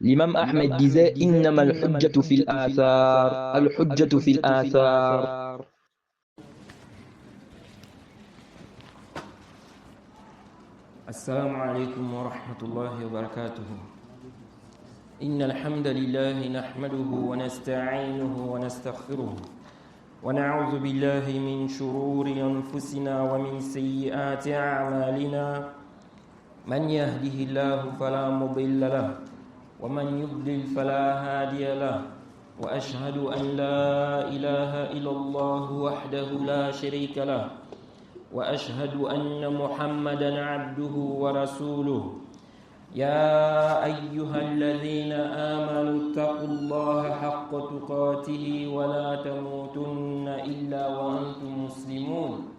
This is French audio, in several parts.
L'imam Ahmed disait Innama al-hujjatu fil athar, al-hujjatu fil athar. السلام عليكم ورحمة الله وبركاته. إن الحمد لله نحمده ونستعينه ونستغفره ونعوذ بالله من شرور أنفسنا ومن سيئات أعمالنا. من يهده الله فلا مضل له ومن يضلل فلا هادي له، وأشهد أن لا إله إلا الله وحده لا شريك له، وأشهد أن محمدًا عبده ورسوله. يا أيها الذين آمنوا اتقوا الله حق تقاته ولا تموتن إلا وأنتم مسلمون.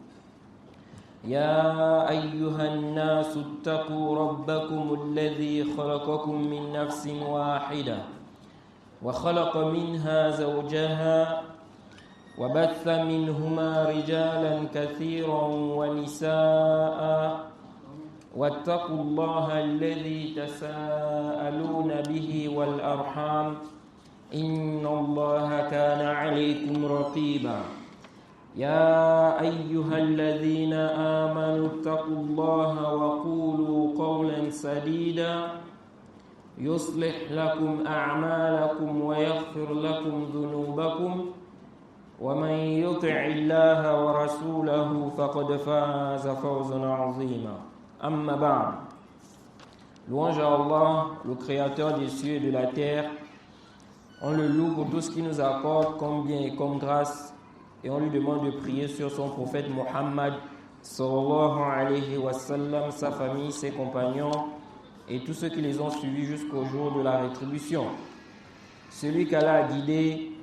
يا أيها الناس اتقوا ربكم الذي خلقكم من نفس واحدة وخلق منها زوجها وبث منهما رجالا كثيرا ونساء، واتقوا الله الذي تساءلون به والأرحام إن الله كان عليكم رقيبا. يا أيها الذين آمنوا اتقوا الله وقولوا قولا سديدا يصلح لكم أعمالكم ويغفر لكم ذنوبكم، ومن يطع الله ورسوله فقد فاز فوزا عظيما. أما بعد. Louange à Allah, le créateur des cieux et de la terre. On le loue pour tout ce qu'il nous accorde comme bien et comme grâce, et on lui demande de prier sur son prophète Muhammad sallallahu alayhi wa sallam, sa famille, ses compagnons et tous ceux qui les ont suivis jusqu'au jour de la rétribution. Celui qu'Allah a guidé,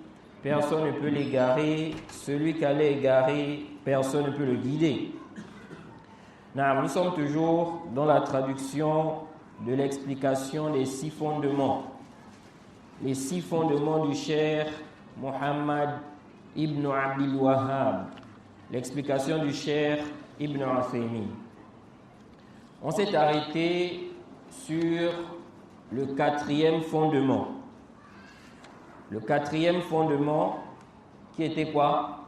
personne ne peut l'égarer. Celui qu'Allah a égaré, personne ne peut le guider. Nous sommes toujours dans la traduction de l'explication des 6 fondements. Les 6 fondements du Cheikh Muhammad ibn Abdul Wahhab. L'explication du Cheikh Ibn Uthaymin. On s'est arrêté sur le 4e fondement. Le 4e fondement, qui était quoi?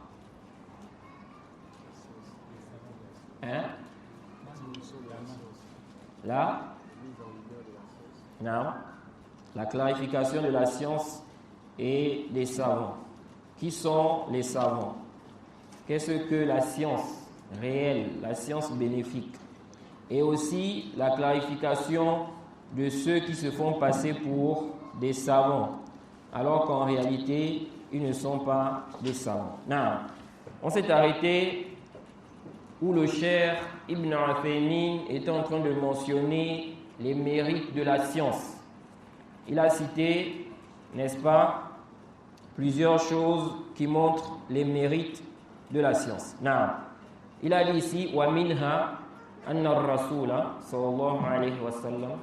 La clarification de la science et des savants. Qui sont les savants? Qu'est-ce que la science réelle, la science bénéfique? Et aussi la clarification de ceux qui se font passer pour des savants, alors qu'en réalité, ils ne sont pas des savants. On s'est arrêté où le Cheikh Ibn Uthaymin était en train de mentionner les mérites de la science. Il a cité, n'est-ce pas, plusieurs choses qui montrent les mérites de la science. Il a dit ici, wa minha anna ar-rasula sallallahu alayhi wa sallam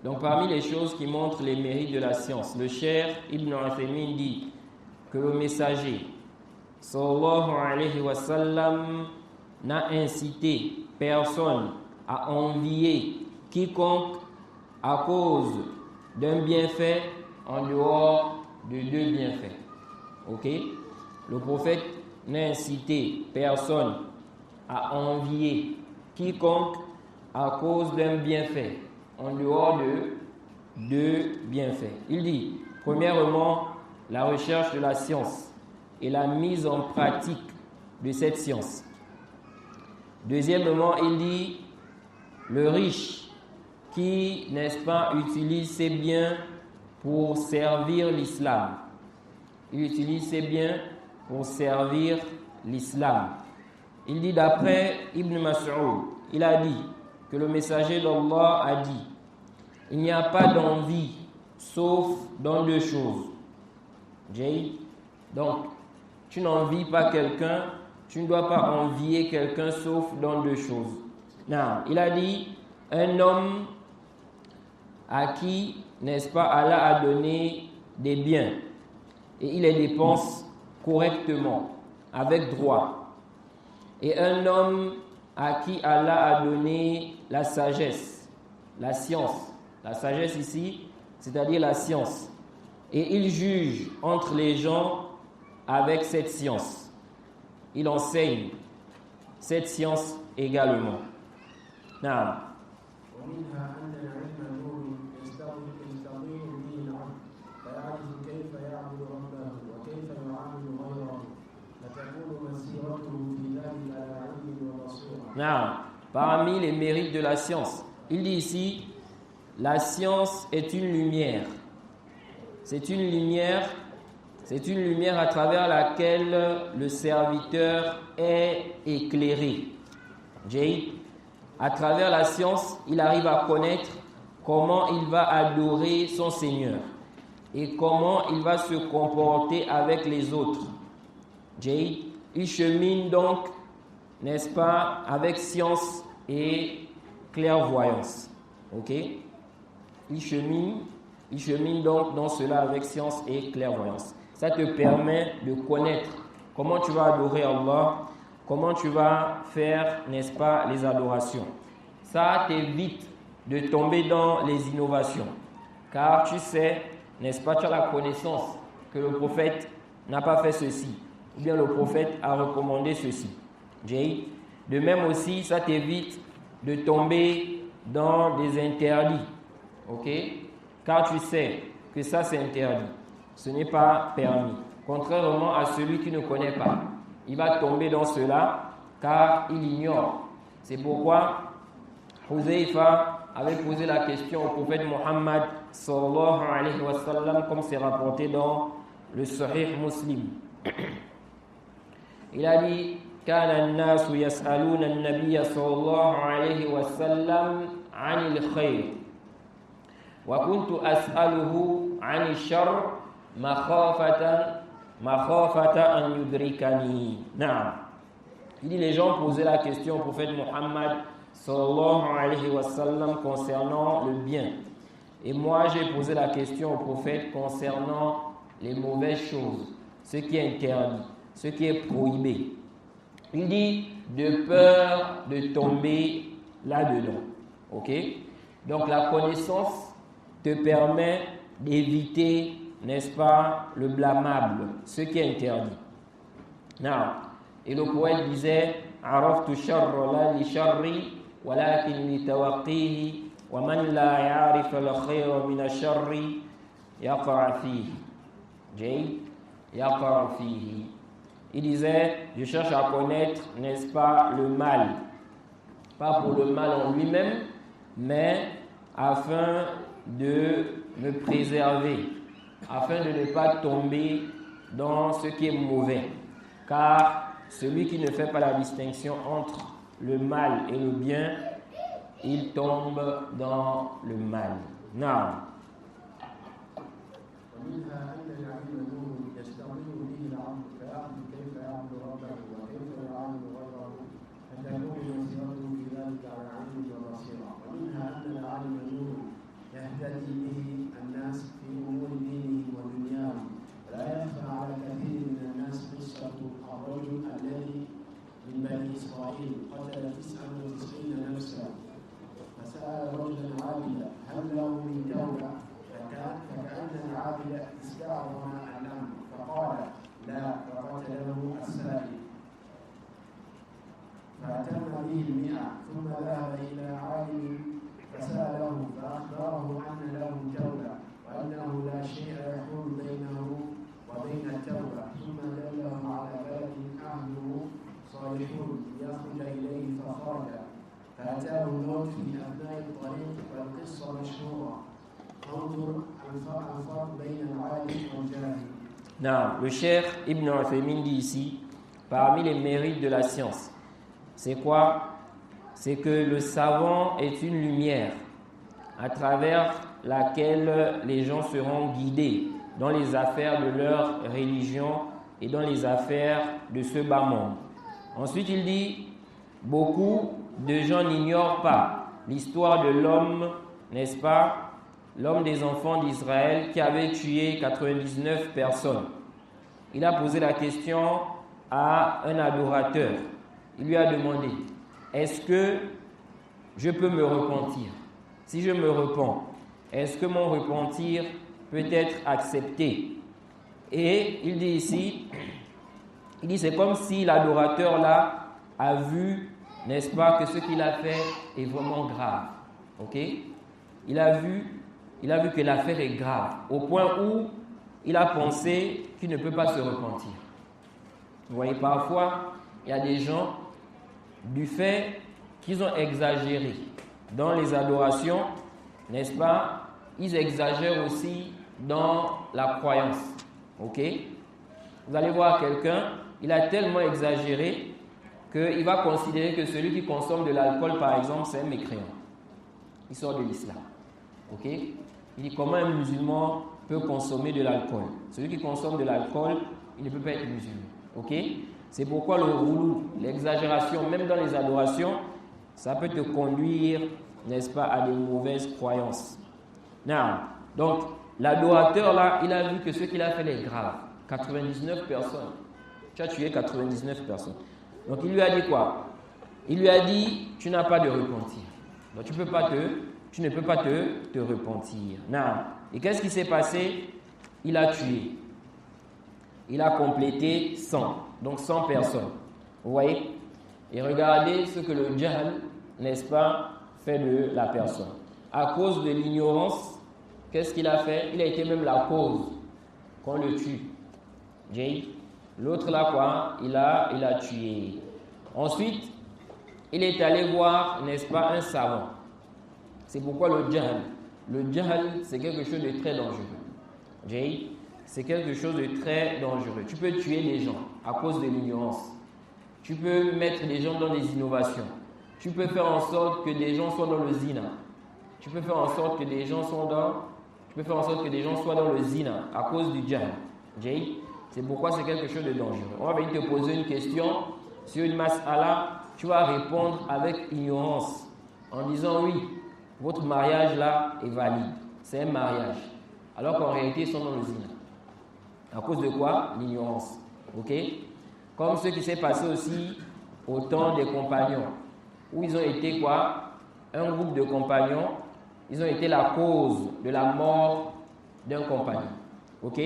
Donc parmi les choses qui montrent les mérites de la science, le Cheikh Ibn Uthaymin dit que le messager sallallahu alayhi wa sallam n'a incité personne à envier quiconque à cause d'un bienfait en dehors de 2 bienfaits. Ok? Le prophète n'a incité personne à envier quiconque à cause d'un bienfait en dehors de 2 bienfaits. Il dit, premièrement, la recherche de la science et la mise en pratique de cette science. Deuxièmement, il dit le riche qui, n'est-ce pas, utilise ses biens pour servir l'islam. Il utilise ses biens pour servir l'islam. Il dit d'après Ibn Mas'ud, il a dit que le messager d'Allah a dit: il n'y a pas d'envie sauf dans deux choses. Donc, tu n'envies pas quelqu'un, tu ne dois pas envier quelqu'un sauf dans deux choses. Non, il a dit un homme à qui, n'est-ce pas, Allah a donné des biens et il les dépense correctement, avec droit. Et un homme à qui Allah a donné la sagesse, la science. La sagesse ici, c'est-à-dire la science. Et il juge entre les gens avec cette science. Il enseigne cette science également. Non. Non. Parmi les mérites de la science, il dit ici, la science est une lumière. C'est une lumière à travers laquelle le serviteur est éclairé. À travers la science, il arrive à connaître comment il va adorer son Seigneur et comment il va se comporter avec les autres. Il chemine donc, n'est-ce pas, avec science et clairvoyance. Ok? Il chemine donc dans cela avec science et clairvoyance. Ça te permet de connaître comment tu vas adorer Allah, comment tu vas faire, n'est-ce pas, les adorations. Ça t'évite de tomber dans les innovations. Car tu sais, n'est-ce pas, tu as la connaissance que le prophète n'a pas fait ceci. Ou bien le prophète a recommandé ceci. De même aussi, ça t'évite de tomber dans des interdits. Ok? Car tu sais que ça c'est interdit. Ce n'est pas permis. Contrairement à celui qui ne connaît pas. Il va tomber dans cela car il ignore. C'est pourquoi Huzaifa avait posé la question au prophète Muhammad sallallahu alayhi wa sallam, comme c'est rapporté dans le Sahih Muslim. Il a dit: كان الناس يسألون النبي صلى الله عليه وسلم عن الخير وكنت أسأله عن الشر مخافة أن يدركني. نعم. Il dit, les gens posaient la question au prophète Muhammad sallallahu alayhi wa sallam concernant le bien. Et moi, j'ai posé la question au prophète concernant les mauvaises choses, ce qui est interdit, ce qui est prohibé. Il dit de peur de tomber là-dedans. Ok? Donc la connaissance te permet d'éviter, n'est-ce pas, le blâmable, ce qui est interdit. Now, et le poète disait: عرفت الشر لا لشر ولكن لتوقيه ومن لا يعرف الخير من الشر يقع فيه. يقع فيه. Il disait: je cherche à connaître, n'est-ce pas, le mal. Pas pour le mal en lui-même, mais afin de me préserver, afin de ne pas tomber dans ce qui est mauvais. Car celui qui ne fait pas la distinction entre le mal et le bien, il tombe dans le mal. Non. يهتدي به الناس في امور دينهم ودنياهم لا يخفى على كثير من الناس قصه الرجل الذي من بني اسرائيل قتل 99 نفسا فسال رجلا عابدا هل له من توبه فكأن العابد استعظم الامر فقال لا فقتله السائل فأتم به 100 ثم ذهب إلى عالم فسأله فأخبره أن له توبة وأنه لا شيء يحول بينه وبين التوبة ثم دله على بلد أهله صالحون ليخرج إليه فخرج فأتاه في أثناء الطريق والقصة مشهورة. انظر الفرق بين العالم والجاهل. Non, le cheikh Ibn Uthaymin dit ici, parmi les mérites de la science, c'est quoi? C'est que le savant est une lumière à travers laquelle les gens seront guidés dans les affaires de leur religion et dans les affaires de ce bas monde. Ensuite, il dit, beaucoup de gens n'ignorent pas l'histoire de l'homme, n'est-ce pas, l'homme des enfants d'Israël qui avait tué 99 personnes. Il a posé la question à un adorateur. Il lui a demandé, est-ce que je peux me repentir? Si je me repens, est-ce que mon repentir peut être accepté? Et il dit ici, c'est comme si l'adorateur là a vu, n'est-ce pas, que ce qu'il a fait est vraiment grave. Ok? Il a vu que l'affaire est grave, au point où il a pensé qu'il ne peut pas se repentir. Vous voyez, parfois, il y a des gens, du fait qu'ils ont exagéré dans les adorations, n'est-ce pas, ils exagèrent aussi dans la croyance. Ok? Vous allez voir quelqu'un, il a tellement exagéré qu'il va considérer que celui qui consomme de l'alcool, par exemple, c'est un mécréant. Il sort de l'islam. Ok? Il dit comment un musulman peut consommer de l'alcool. Celui qui consomme de l'alcool, il ne peut pas être musulman. Ok? C'est pourquoi le roulou, l'exagération, même dans les adorations, ça peut te conduire, n'est-ce pas, à des mauvaises croyances. Non. Donc, l'adorateur là, il a vu que ce qu'il a fait est grave. 99 personnes. Tu as tué 99 personnes. Donc, il lui a dit quoi? Il lui a dit, tu n'as pas de repentir. Donc, tu ne peux pas te repentir. Non. Et qu'est-ce qui s'est passé? Il a tué. Il a complété 100. Donc 100 personnes. Vous voyez? Et regardez ce que le jahl, n'est-ce pas, fait de la personne. À cause de l'ignorance, qu'est-ce qu'il a fait? Il a été même la cause qu'on le tue. L'autre là, quoi? Il a tué. Ensuite, il est allé voir, n'est-ce pas, un savant. C'est pourquoi le jahl, c'est quelque chose de très dangereux. C'est quelque chose de très dangereux. Tu peux tuer les gens à cause de l'ignorance. Tu peux mettre les gens dans des innovations. Tu peux faire en sorte que des gens soient dans le zina. Tu peux faire en sorte que des gens soient dans le zina à cause du jahl. C'est pourquoi c'est quelque chose de dangereux. On va venir te poser une question sur une mas'ala. Tu vas répondre avec ignorance en disant oui, votre mariage là est valide. C'est un mariage. Alors qu'en réalité, ils sont dans le zina. À cause de quoi? L'ignorance. Ok? Comme ce qui s'est passé aussi au temps des compagnons. Où ils ont été quoi? Un groupe de compagnons. Ils ont été la cause de la mort d'un compagnon. Ok?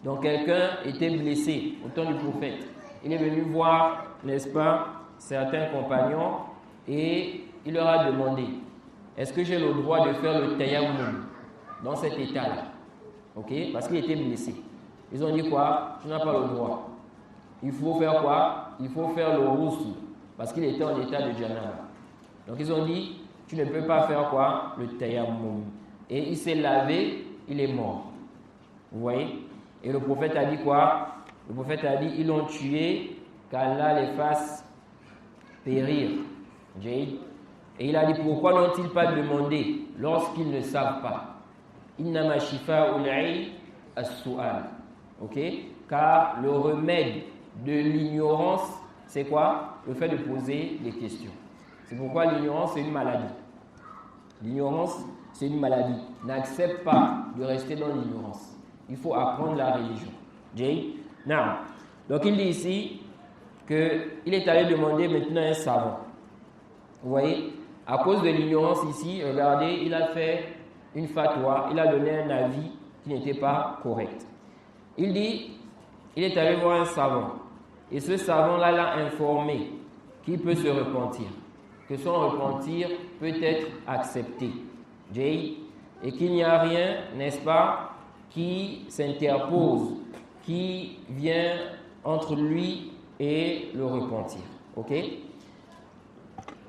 Donc quelqu'un était blessé au temps du prophète. Il est venu voir, n'est-ce pas, certains compagnons et il leur a demandé, est-ce que j'ai le droit de faire le tayammum dans cet état-là? Ok? Parce qu'il était blessé. Ils ont dit quoi? Tu n'as pas le droit. Il faut faire quoi? Il faut faire le roussou. Parce qu'il était en état de janaba. Donc ils ont dit, tu ne peux pas faire quoi? Le tayammum. Et il s'est lavé, il est mort. Vous voyez? Et le prophète a dit quoi? Le prophète a dit, ils l'ont tué, qu'Allah les fasse périr. Et il a dit, pourquoi n'ont-ils pas demandé lorsqu'ils ne savent pas? Innama shifa'ul 'ayy as-su'al. Ok? Car le remède de l'ignorance, c'est quoi? Le fait de poser des questions. C'est pourquoi l'ignorance, c'est une maladie. L'ignorance, c'est une maladie. N'accepte pas de rester dans l'ignorance. Il faut apprendre la religion. Now, donc il dit ici qu'il est allé demander maintenant un savant. Vous voyez? À cause de l'ignorance ici, regardez, il a fait une fatwa, il a donné un avis qui n'était pas correct. Il dit, il est allé voir un savant. Et ce savant-là l'a informé qu'il peut se repentir. Que son repentir peut être accepté. Et qu'il n'y a rien, n'est-ce pas, qui s'interpose, qui vient entre lui et le repentir. Ok?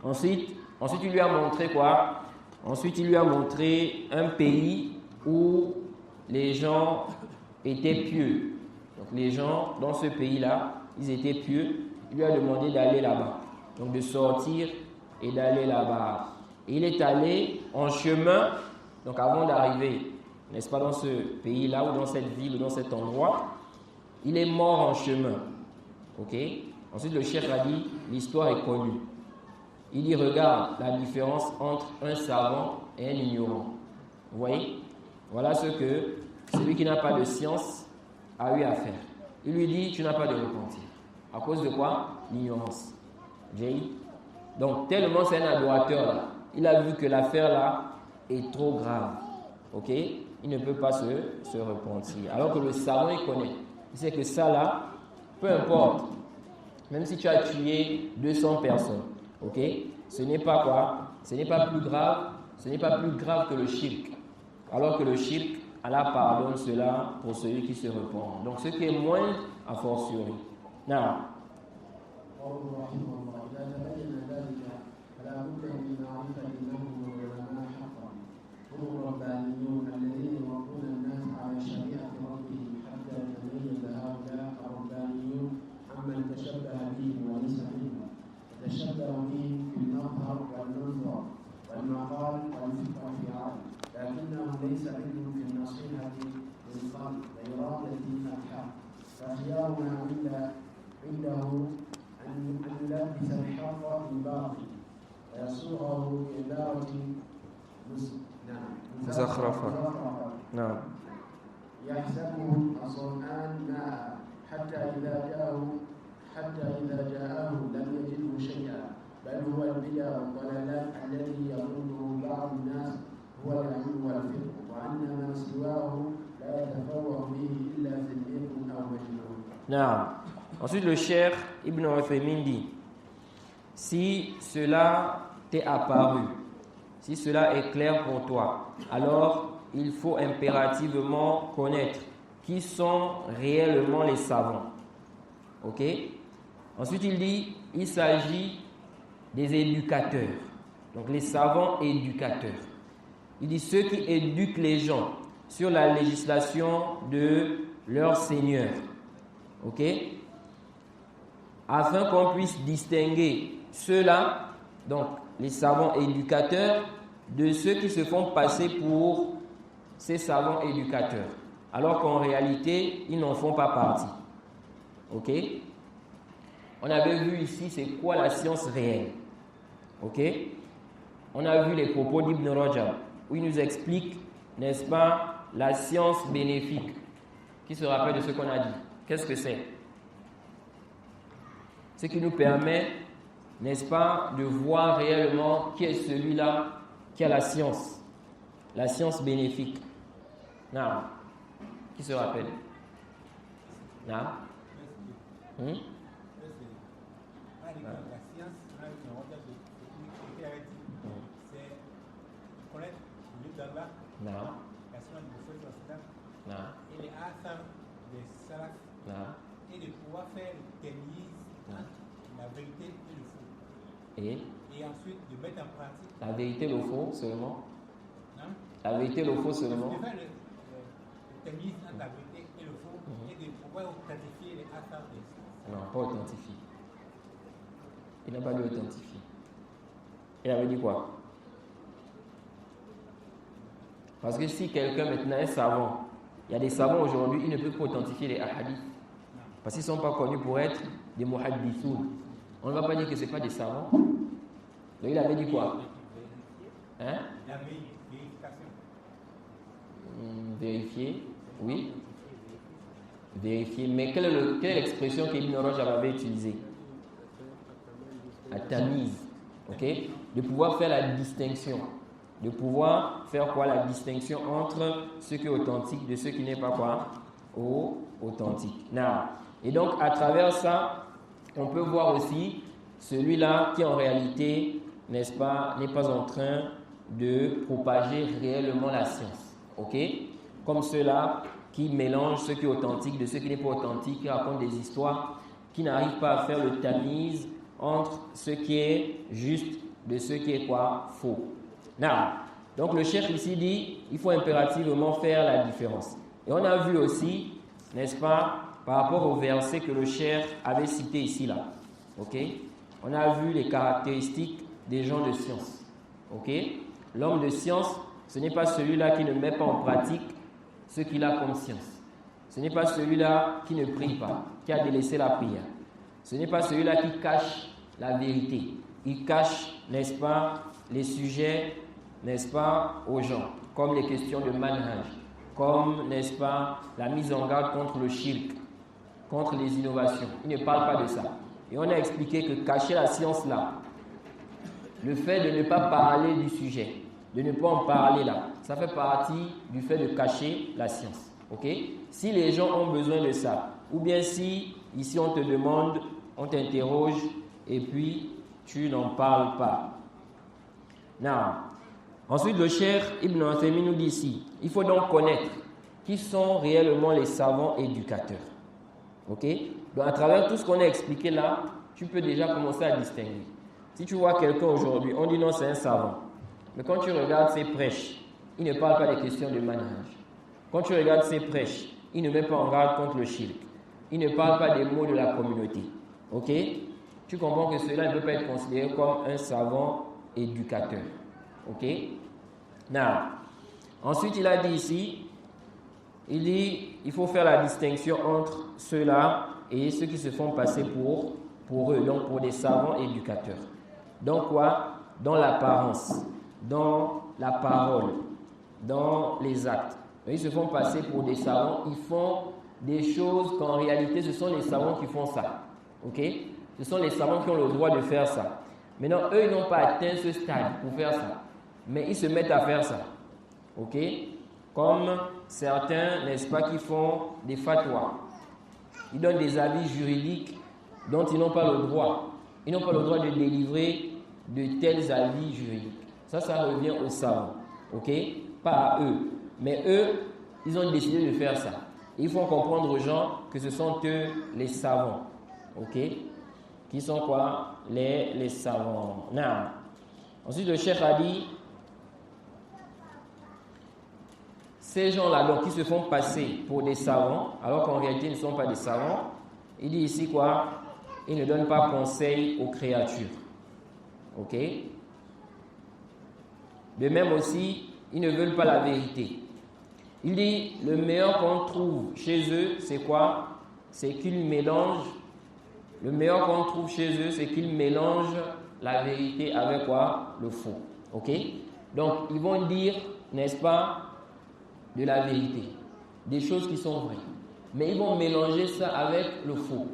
Ensuite, Ensuite, il lui a montré quoi? Ensuite, il lui a montré un pays où les gens étaient pieux. Donc, les gens dans ce pays-là, ils étaient pieux. Il lui a demandé d'aller là-bas. Donc, de sortir et d'aller là-bas. Et il est allé en chemin, donc avant d'arriver, n'est-ce pas, dans ce pays-là ou dans cette ville ou dans cet endroit, il est mort en chemin. Ok? Ensuite, le cheikh a dit, l'histoire est connue. Il dit, regarde la différence entre un savant et un ignorant. Vous voyez? Voilà ce que celui qui n'a pas de science a eu à faire. Il lui dit, tu n'as pas de repentir. À cause de quoi? L'ignorance. Donc, tellement c'est un adorateur là. Il a vu que l'affaire là est trop grave. Ok? Il ne peut pas se repentir. Alors que le savant, il connaît. Il sait que ça là, peu importe. Même si tu as tué 200 personnes. Ok? Ce n'est pas quoi? Ce n'est pas plus grave. Ce n'est pas plus grave que le shirk. Alors que le shirk, Allah pardonne cela pour celui qui se repent. Donc ce qui est moins, a fortiori. Non. والمقال والفقه في عقل لكنهم ليس عندهم في النصيحة للقلب وإرادة الحق فخيارنا عنده أن يلبس الحق بالباطل ويصوغه بعبارة مزخرفة. نعم. يحسبه الظمآن ماء حتى إذا جاءه لم يجده شيئا بل هو البدع والضلالات الذي يظنه بعض الناس هو العلم والفقه وأن ما سواه لا يتفوه به إلا زنديق أو مجنون. Non. Ensuite, le cheikh Ibn Uthaymin dit, si cela t'est apparu, si cela est clair pour toi, alors il faut impérativement connaître qui sont réellement les savants. Ok? Ensuite, il dit, il s'agit des éducateurs. Donc, les savants éducateurs. Il dit ceux qui éduquent les gens sur la législation de leur Seigneur. Ok? Afin qu'on puisse distinguer ceux-là, donc les savants éducateurs, de ceux qui se font passer pour ces savants éducateurs. Alors qu'en réalité, ils n'en font pas partie. Ok? On avait vu ici, c'est quoi la science réelle. Ok? On a vu les propos d'Ibn Rajab, où il nous explique, n'est-ce pas, la science bénéfique. Qui se rappelle de ce qu'on a dit? Qu'est-ce que c'est? Ce qui nous permet, n'est-ce pas, de voir réellement qui est celui-là qui a la science bénéfique. Non. Qui se rappelle? Non? La science, c'est connaître le d'Allah, la science du prophète et les asars des salaf, et de pouvoir faire le tennis entre la vérité et le faux. Et ensuite de mettre en pratique la vérité et le faux seulement. Hein? La vérité et le faux seulement. De faire le tennis entre la vérité et le faux et de pouvoir authentifier les asars des salaf. Non, pas authentifier. Il n'a pas dû authentifier. Il avait dit quoi? Parce que si quelqu'un maintenant est savant, il y a des savants aujourd'hui, ils ne peuvent pas authentifier les hadiths. Parce qu'ils ne sont pas connus pour être des muhaddithoun. On ne va pas dire que ce n'est pas des savants. Donc il avait dit quoi? Hein? La vérification. Vérifier, oui. Vérifier. Mais quelle est l'expression qu'Ibn Rajab avait utilisée? At-tamiz. Ok? De pouvoir faire la distinction. De pouvoir faire quoi? La distinction entre ce qui est authentique de ce qui n'est pas quoi? Authentique. Now. Et donc, à travers ça, on peut voir aussi celui-là qui en réalité, n'est-ce pas, n'est pas en train de propager réellement la science. Ok? Comme ceux-là qui mélangent ce qui est authentique de ce qui n'est pas authentique, qui racontent des histoires, qui n'arrivent pas à faire le tamiz entre ce qui est juste de ce qui est quoi? Faux. Donc le cheikh ici dit, il faut impérativement faire la différence. Et on a vu aussi, n'est-ce pas, par rapport au verset que le cheikh avait cité ici là. Ok? On a vu les caractéristiques des gens de science. Ok? L'homme de science, ce n'est pas celui-là qui ne met pas en pratique ce qu'il a comme science. Ce n'est pas celui-là qui ne prie pas, qui a délaissé la prière. Ce n'est pas celui-là qui cache la vérité. Il cache, n'est-ce pas, les sujets, n'est-ce pas, aux gens, comme les questions de manhaj, comme, n'est-ce pas, la mise en garde contre le shirk, contre les innovations. Il ne parle pas de ça. Et on a expliqué que cacher la science là, le fait de ne pas parler du sujet, de ne pas en parler là, ça fait partie du fait de cacher la science. Ok? Si les gens ont besoin de ça, ou bien si ici on te demande, on t'interroge et puis tu n'en parles pas. Ensuite, le cheikh Ibn Uthaymin nous dit ici, il faut donc connaître qui sont réellement les savants éducateurs. Ok? Donc à travers tout ce qu'on a expliqué là, tu peux déjà commencer à distinguer. Si tu vois quelqu'un aujourd'hui, on dit non, c'est un savant. Mais quand tu regardes ses prêches, il ne parle pas des questions de manhaj. Quand tu regardes ses prêches, il ne met pas en garde contre le shirk. Il ne parle pas des mots de la communauté. Ok? Tu comprends que cela ne peut pas être considéré comme un savant éducateur. Ok? Ensuite, il a dit ici, il dit, il faut faire la distinction entre ceux-là et ceux qui se font passer pour eux, donc pour des savants éducateurs. Dans quoi? Dans l'apparence, dans la parole, dans les actes. Ils se font passer pour des savants, ils font des choses qu'en réalité, ce sont les savants qui font ça. Ok? Ce sont les savants qui ont le droit de faire ça. Maintenant, eux, ils n'ont pas atteint ce stade pour faire ça. Mais ils se mettent à faire ça. Ok? Comme certains, n'est-ce pas, qui font des fatwas. Ils donnent des avis juridiques dont ils n'ont pas le droit. Ils n'ont pas le droit de délivrer de tels avis juridiques. Ça revient aux savants. Ok? Pas à eux. Mais eux, ils ont décidé de faire ça. Et ils font comprendre aux gens que ce sont eux les savants. Ok? Qui sont quoi? Les savants. Ensuite, le cheikh a dit, ces gens-là, donc, qui se font passer pour des savants, alors qu'en réalité, ils ne sont pas des savants, il dit ici quoi? Ils ne donnent pas conseil aux créatures. Ok? De même aussi, ils ne veulent pas la vérité. Il dit, le meilleur qu'on trouve chez eux, c'est quoi? C'est qu'ils mélangent. Le meilleur qu'on trouve chez eux, c'est qu'ils mélangent la vérité avec quoi? Le faux. Ok? Donc, ils vont dire, n'est-ce pas, de la vérité, des choses qui sont vraies. Mais ils vont mélanger ça avec le faux.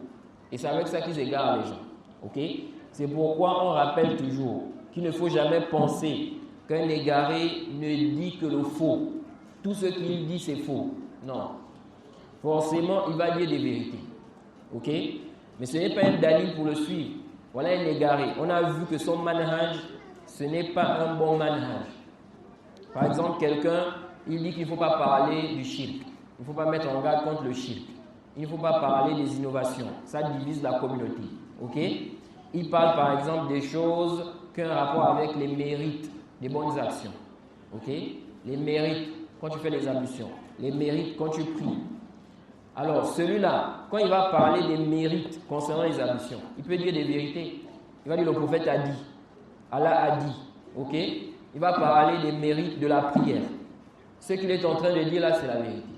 Et c'est avec ça qu'ils égarent les gens. Ok? C'est pourquoi on rappelle toujours qu'il ne faut jamais penser qu'un égaré ne dit que le faux. Tout ce qu'il dit, c'est faux. Non. Forcément, il va dire des vérités. Ok? Mais ce n'est pas un dalil pour le suivre. Voilà un égaré. On a vu que son manhaj, ce n'est pas un bon manhaj. Par exemple, quelqu'un, il dit qu'il ne faut pas parler du shirk. Il ne faut pas mettre en garde contre le shirk. Il ne faut pas parler des innovations. Ça divise la communauté. Ok? Il parle par exemple des choses qui ont un rapport avec les mérites des bonnes actions. Ok? Les mérites quand tu fais les ablutions. Les mérites quand tu pries. Alors celui-là, quand il va parler des mérites concernant les ablutions, il peut dire des vérités. Il va dire le prophète a dit. Allah a dit. Ok? Il va parler des mérites de la prière. Ce qu'il est en train de dire là, c'est la vérité.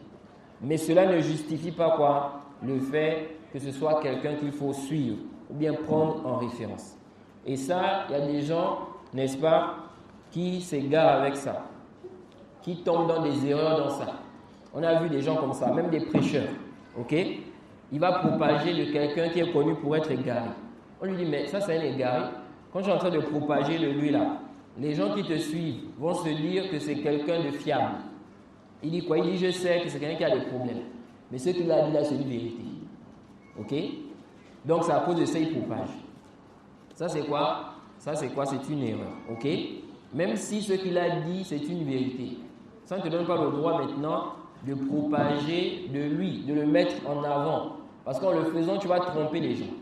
Mais cela ne justifie pas quoi? Le fait que ce soit quelqu'un qu'il faut suivre ou bien prendre en référence. Et ça, il y a des gens, n'est-ce pas, qui s'égarent avec ça, qui tombent dans des erreurs dans ça. On a vu des gens comme ça, même des prêcheurs. Ok? Il va propager de quelqu'un qui est connu pour être égaré. On lui dit, mais ça c'est un égaré. Quand je suis en train de propager de lui là, les gens qui te suivent vont se dire que c'est quelqu'un de fiable. Il dit quoi? Il dit, je sais que c'est quelqu'un qui a des problèmes. Mais ce qu'il a dit là, c'est une vérité. Ok? Donc, c'est à cause de ça qu'il propage. Ça, c'est quoi? Ça, c'est quoi? C'est une erreur. Ok? Même si ce qu'il a dit, c'est une vérité. Ça ne te donne pas le droit maintenant de propager de lui, de le mettre en avant. Parce qu'en le faisant, tu vas tromper les gens.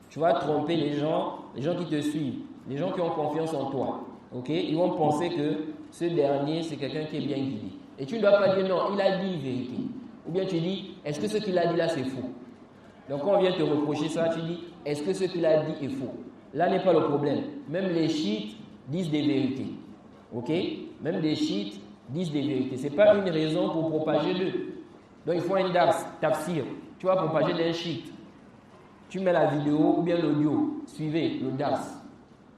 Tu vas tromper les gens qui te suivent. les gens qui ont confiance en toi, ok, ils vont penser que ce dernier, c'est quelqu'un qui est bien guidé. Et tu ne dois pas dire non, il a dit une vérité. Ou bien tu dis, est-ce que ce qu'il a dit là, c'est faux? Donc quand on vient te reprocher ça, tu dis, est-ce que ce qu'il a dit est faux? Là n'est pas le problème. Même les chiites disent des vérités. Ok? Même les chiites disent des vérités. Ce n'est pas une raison pour propager d'eux. Donc il faut un tafsir. Tu vas propager d'un chiite. Tu mets la vidéo ou bien l'audio. Suivez le dars.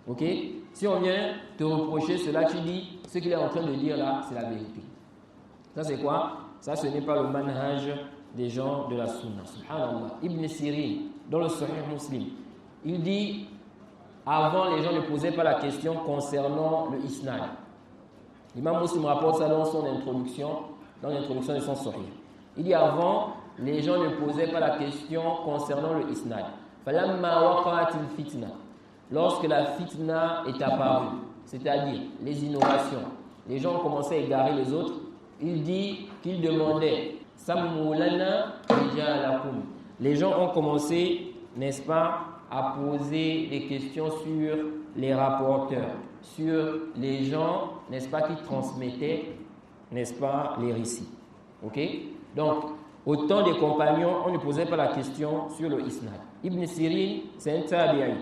Ok? Si on vient te reprocher cela, tu dis, ce qu'il est en train de dire là, c'est la vérité. Ça c'est quoi? Ça ce n'est pas le manhaj des gens de la sunna. Subhanallah. Ibn Sirin, dans le Sahih Muslim, il dit, avant les gens ne posaient pas la question concernant le isnad. L'imam Muslim rapporte ça dans son introduction, dans l'introduction de son Sahih. Il dit, avant, les gens ne posaient pas la question concernant le isnad. Falamma waqa'atil fitna. Lorsque la fitna est apparue, c'est-à-dire les innovations, les gens ont commencé à égarer les autres, il dit qu'il demandait Sammu lana rijalakum. Les gens ont commencé, n'est-ce pas, à poser des questions sur les rapporteurs, sur les gens, n'est-ce pas, qui transmettaient, n'est-ce pas, les récits. Ok? Donc, au temps des compagnons, on ne posait pas la question sur le isnad. Ibn Sirin, c'est un tabi'i.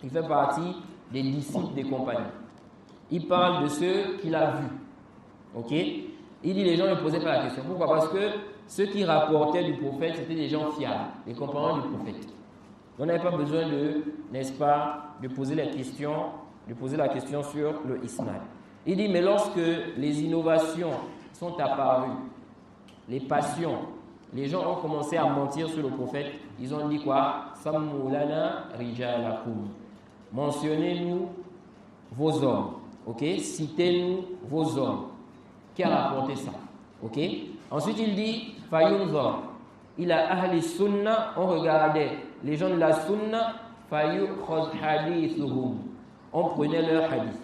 Il fait partie des disciples des compagnons. Il parle de ceux qu'il a vus. Ok? Il dit les gens ne posaient pas la question. Pourquoi? Parce que ceux qui rapportaient du prophète, c'était des gens fiables, les compagnons du prophète. On n'avait pas besoin de, n'est-ce pas, de poser la question sur le isnad. Il dit, mais lorsque les innovations sont apparues, les passions, les gens ont commencé à mentir sur le prophète, ils ont dit quoi? Sammu lana rijalakum. Mentionnez-nous vos hommes. Ok? Citez-nous vos hommes. Qui a rapporté ça? Ok? Ensuite, il dit, Fayunzor. Il a ahli sunna, on regardait les gens de la sunna, fayukhaz hadithuhum. On prenait leur hadith.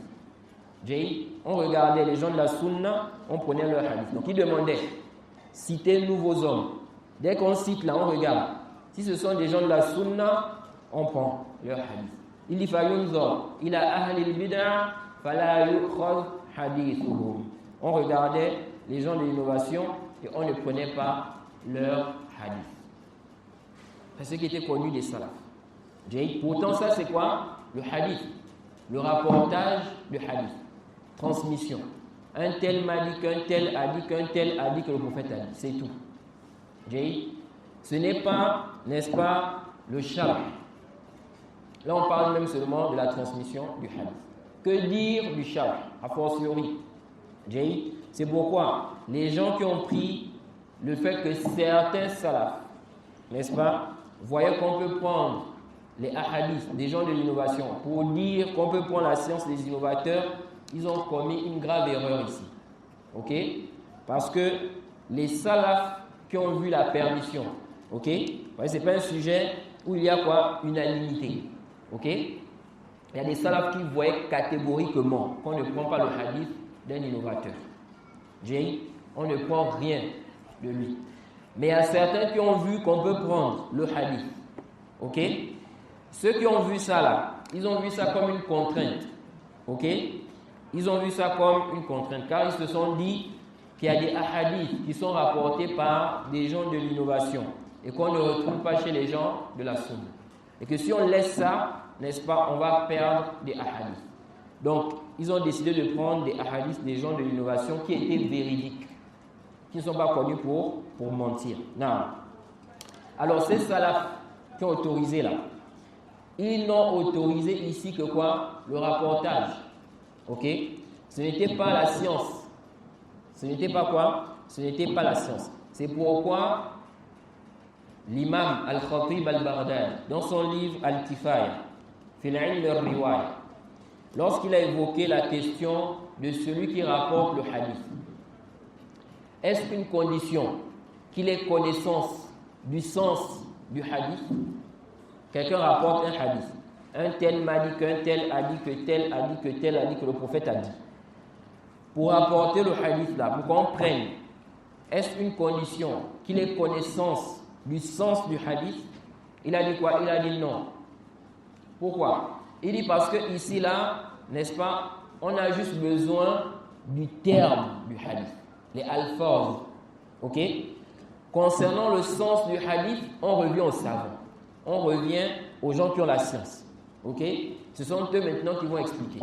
On regardait les gens de la sunna, on prenait leur hadith. Donc il demandait, citez nous vos hommes. Dès qu'on cite là, on regarde. Si ce sont des gens de la sunna, on prend leur hadith. Il dit fayunzor, il a ahli al-bid'a, fala yukhaz hadithuhum. On regardait les gens de l'innovation et on ne prenait pas leur hadith. C'est ce qui était connu des salafs. Pourtant, ça c'est quoi? Le hadith. Le rapportage de hadith. Transmission. Un tel m'a dit qu'un tel a dit qu'un tel a dit que le prophète a dit. C'est tout. Ce n'est pas, n'est-ce pas, le sharh. Là, on parle même seulement de la transmission du hadith. Que dire du sharh, a fortiori? C'est pourquoi les gens qui ont pris le fait que certains salafs, n'est-ce pas, voyaient qu'on peut prendre les ahadiths des gens de l'innovation pour dire qu'on peut prendre la science des innovateurs, ils ont commis une grave erreur ici. Ok? Parce que les salafs qui ont vu la perdition, ok? Ce n'est pas un sujet où il y a quoi? Unanimité. Ok? Il y a des salafs qui voyaient catégoriquement qu'on ne prend pas le hadith d'un innovateur. On ne prend rien de lui. Mais il y a certains qui ont vu qu'on peut prendre le hadith. Ok? Ceux qui ont vu ça là, ils ont vu ça comme une contrainte. Ok? Ils ont vu ça comme une contrainte car ils se sont dit qu'il y a des hadiths qui sont rapportés par des gens de l'innovation et qu'on ne retrouve pas chez les gens de la sunna. Et que si on laisse ça, n'est-ce pas, on va perdre des hadiths. Donc, ils ont décidé de prendre des hadiths des gens de l'innovation qui étaient véridiques, qui ne sont pas connus pour mentir. Non. Alors, ces salafs qui ont autorisé là, ils n'ont autorisé ici que quoi? Le rapportage. Ok? Ce n'était pas la science. Ce n'était pas quoi? Ce n'était pas la science. C'est pourquoi l'imam Al-Khatib Al-Baghdadi, dans son livre Al-Kifaya, Fil Ilm Al-Riwaya, lorsqu'il a évoqué la question de celui qui rapporte le hadith, est-ce une condition qu'il ait connaissance du sens du hadith? Quelqu'un rapporte un hadith. Un tel m'a dit qu'un tel a dit que tel a dit que tel a dit que le prophète a dit. Pour rapporter le hadith là, pour qu'on prenne, est-ce une condition qu'il ait connaissance du sens du hadith? Il a dit quoi? Il a dit non. Pourquoi? Il dit parce que ici, là, n'est-ce pas, on a juste besoin du terme du hadith, les alphas. Ok? Concernant le sens du hadith, on revient aux savants. On revient aux gens qui ont la science. Ok? Ce sont eux maintenant qui vont expliquer.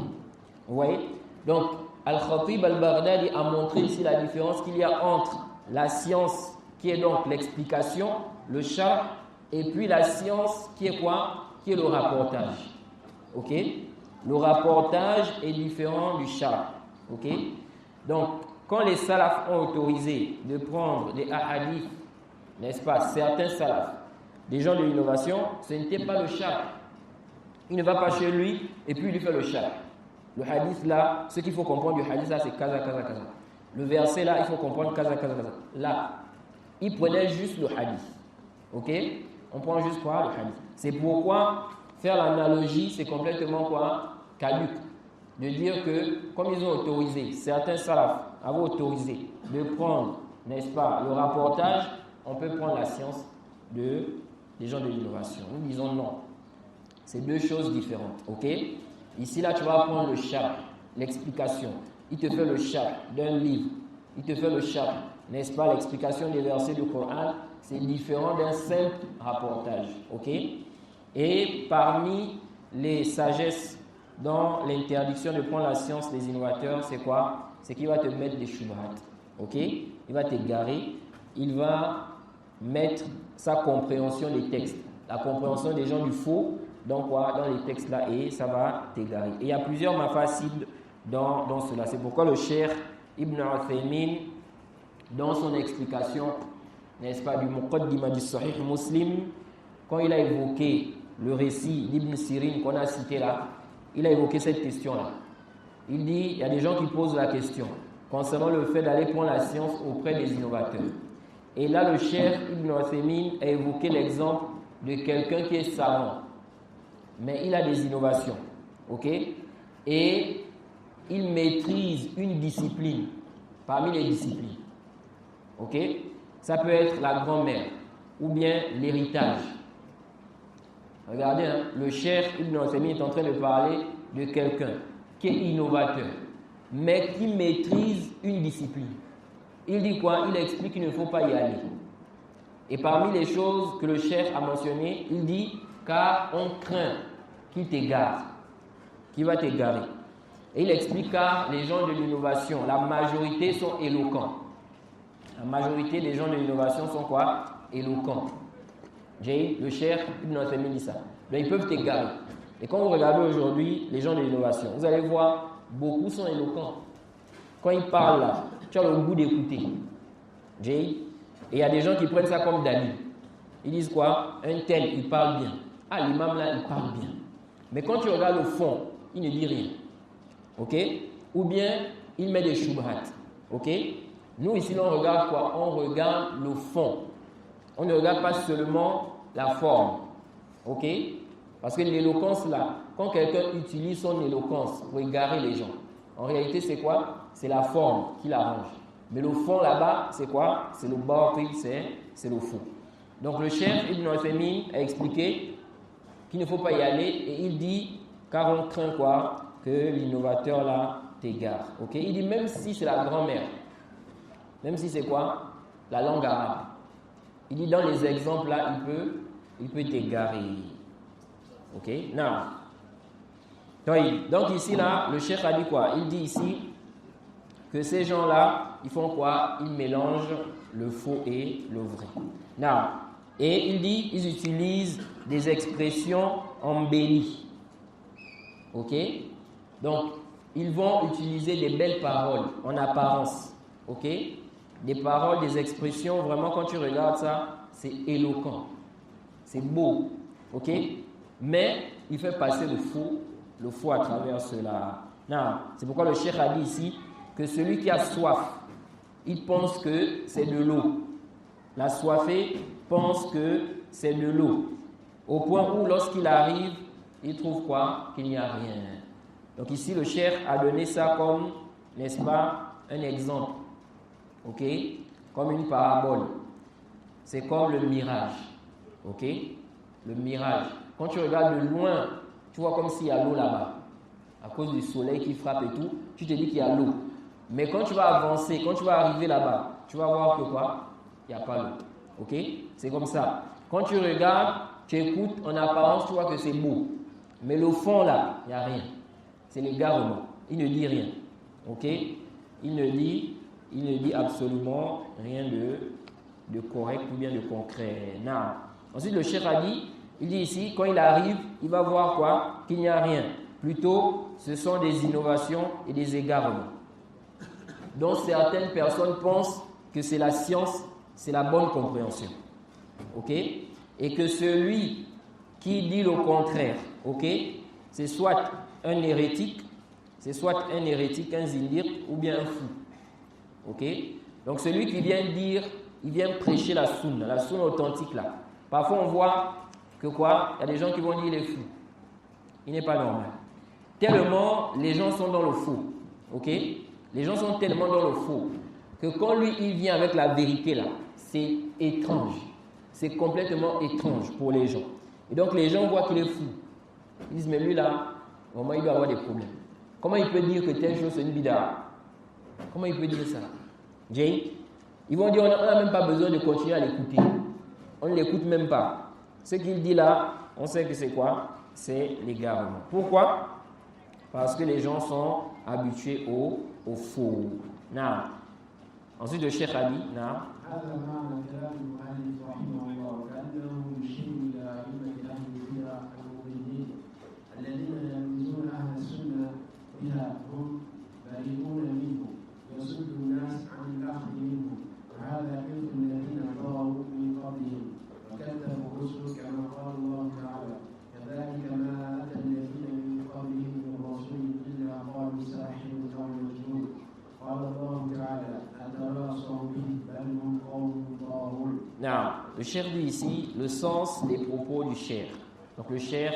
Vous voyez? Donc, Al-Khatib al-Baghdadi a montré ici la différence qu'il y a entre la science qui est donc l'explication, le sharh, et puis la science qui est quoi? Qui est le rapportage. Ok? Le rapportage est différent du sharh. Ok? Donc, quand les salafs ont autorisé de prendre des hadiths, n'est-ce pas, certains salafs, des gens de l'innovation, ce n'était pas le sharh. Il ne va pas chez lui et puis il lui fait le sharh. Le hadith là, ce qu'il faut comprendre du hadith là, c'est kaza, kaza, kaza. Le verset là, il faut comprendre kaza, kaza, kaza. Là, il prenait juste le hadith. Ok? On prend juste quoi? Le hadith. C'est pourquoi faire l'analogie, c'est complètement quoi? Caduc. De dire que, comme ils ont autorisé, certains salafs avaient autorisé de prendre, n'est-ce pas, le rapportage, on peut prendre la science des gens de l'innovation. Nous disons non. C'est deux choses différentes. Ok? Ici, là, tu vas prendre le sharh, l'explication. Il te fait le sharh d'un livre. Il te fait le sharh, n'est-ce pas, l'explication des versets du Coran. C'est différent d'un simple rapportage. Ok? Et parmi les sagesses dans l'interdiction de prendre la science des innovateurs, c'est quoi? C'est qu'il va te mettre des shubhat. Ok? Il va t'égarer. Il va mettre sa compréhension des textes, la compréhension des gens du faux, donc quoi, dans les textes là, et ça va t'égarer. Et il y a plusieurs mafasid dans cela. C'est pourquoi le Cheikh Ibn Uthaymin, dans son explication, n'est-ce pas, du Muqaddimah du Sahih Muslim, quand il a évoqué le récit d'Ibn Sirin qu'on a cité là, il a évoqué cette question-là. Il dit, il y a des gens qui posent la question concernant le fait d'aller prendre la science auprès des innovateurs. Et là, le Cheikh Ibn Uthaymin a évoqué l'exemple de quelqu'un qui est savant, mais il a des innovations, ok? Et il maîtrise une discipline parmi les disciplines, ok? Ça peut être la grand-mère ou bien l'héritage. Regardez, hein, le Cheikh Ibn Uthaymin est en train de parler de quelqu'un qui est innovateur, mais qui maîtrise une discipline. Il dit quoi? Il explique qu'il ne faut pas y aller. Et parmi les choses que le Cheikh a mentionnées, il dit car on craint qu'il t'égare, qu'il va t'égarer. Et il explique car les gens de l'innovation, la majorité sont éloquents. La majorité des gens de l'innovation sont quoi? Éloquents. Le Cheikh Ibn Uthaymin dit ça. Donc ils peuvent t'égarer. Et quand vous regardez aujourd'hui les gens de l'innovation, vous allez voir, beaucoup sont éloquents. Quand ils parlent là, tu as le goût d'écouter. Et il y a des gens qui prennent ça comme Dali. Ils disent quoi? Un tel, il parle bien. Ah, l'imam là, il parle bien. Mais quand tu regardes le fond, il ne dit rien. Ok? Ou bien, il met des shubhat. Ok? Nous ici, on regarde quoi? On regarde le fond. On ne regarde pas seulement la forme. Ok? Parce que l'éloquence là, quand quelqu'un utilise son éloquence pour égarer les gens, en réalité, c'est quoi? C'est la forme qui l'arrange. Mais le fond là-bas, c'est quoi? C'est le batil, c'est le faux. Donc le Cheikh Ibn Uthaymin a expliqué qu'il ne faut pas y aller et il dit, car on craint quoi? Que l'innovateur là t'égare. Ok? Il dit même si c'est la grand-mère, même si c'est quoi? La langue arabe. Il dit dans les exemples là, il peut t'égarer. Ok? Now. Donc ici là, le Cheikh a dit quoi? Il dit ici que ces gens-là, ils font quoi? Ils mélangent le faux et le vrai. Now, et il dit, ils utilisent des expressions embellies. Ok? Donc, ils vont utiliser des belles paroles en apparence. Ok? Des paroles, des expressions, vraiment quand tu regardes ça, c'est éloquent. C'est beau. Ok? Mais il fait passer le faux à travers cela. Non, c'est pourquoi le Cheikh a dit ici que celui qui a soif, il pense que c'est de l'eau. La soifée pense que c'est de l'eau. Au point où lorsqu'il arrive, il trouve quoi? Qu'il n'y a rien. Donc ici, le Cheikh a donné ça comme, n'est-ce pas, un exemple. Ok? Comme une parabole. C'est comme le mirage. Ok? Le mirage. Quand tu regardes de loin, tu vois comme s'il y a l'eau là-bas. À cause du soleil qui frappe et tout, tu te dis qu'il y a l'eau. Mais quand tu vas avancer, quand tu vas arriver là-bas, tu vas voir que quoi? Il n'y a pas l'eau. Ok? C'est comme ça. Quand tu regardes, tu écoutes, en apparence, tu vois que c'est beau. Mais le fond là, il n'y a rien. C'est l'égarement. Il ne dit rien. Ok? Il ne dit absolument rien de correct ou bien de concret. Non. Ensuite, le cheikh a dit, il dit ici, quand il arrive, il va voir quoi? Qu'il n'y a rien. Plutôt, ce sont des innovations et des égarements. Donc, certaines personnes pensent que c'est la science, c'est la bonne compréhension. Ok? Et que celui qui dit le contraire, ok? C'est soit un hérétique, un zindir ou bien un fou. Ok? Donc, celui qui vient dire, il vient prêcher la sunna authentique là. Parfois, on voit que quoi? Il y a des gens qui vont dire il est fou. Il n'est pas normal. Tellement les gens sont dans le faux. Ok? Les gens sont tellement dans le faux que quand lui, il vient avec la vérité là, c'est étrange. C'est complètement étrange pour les gens. Et donc, les gens voient qu'il est fou. Ils disent, mais lui là, vraiment, il doit avoir des problèmes. Comment il peut dire que telle chose c'est une bid'a? Comment il peut dire ça? Jay? Ils vont dire, on n'a même pas besoin de continuer à l'écouter. On ne l'écoute même pas. Ce qu'il dit là, on sait que c'est quoi? C'est l'égarement. Pourquoi? Parce que les gens sont habitués au faux. Non. Ensuite, le cheikh a dit, non. Le cheikh dit ici le sens des propos du cheikh. Donc le cheikh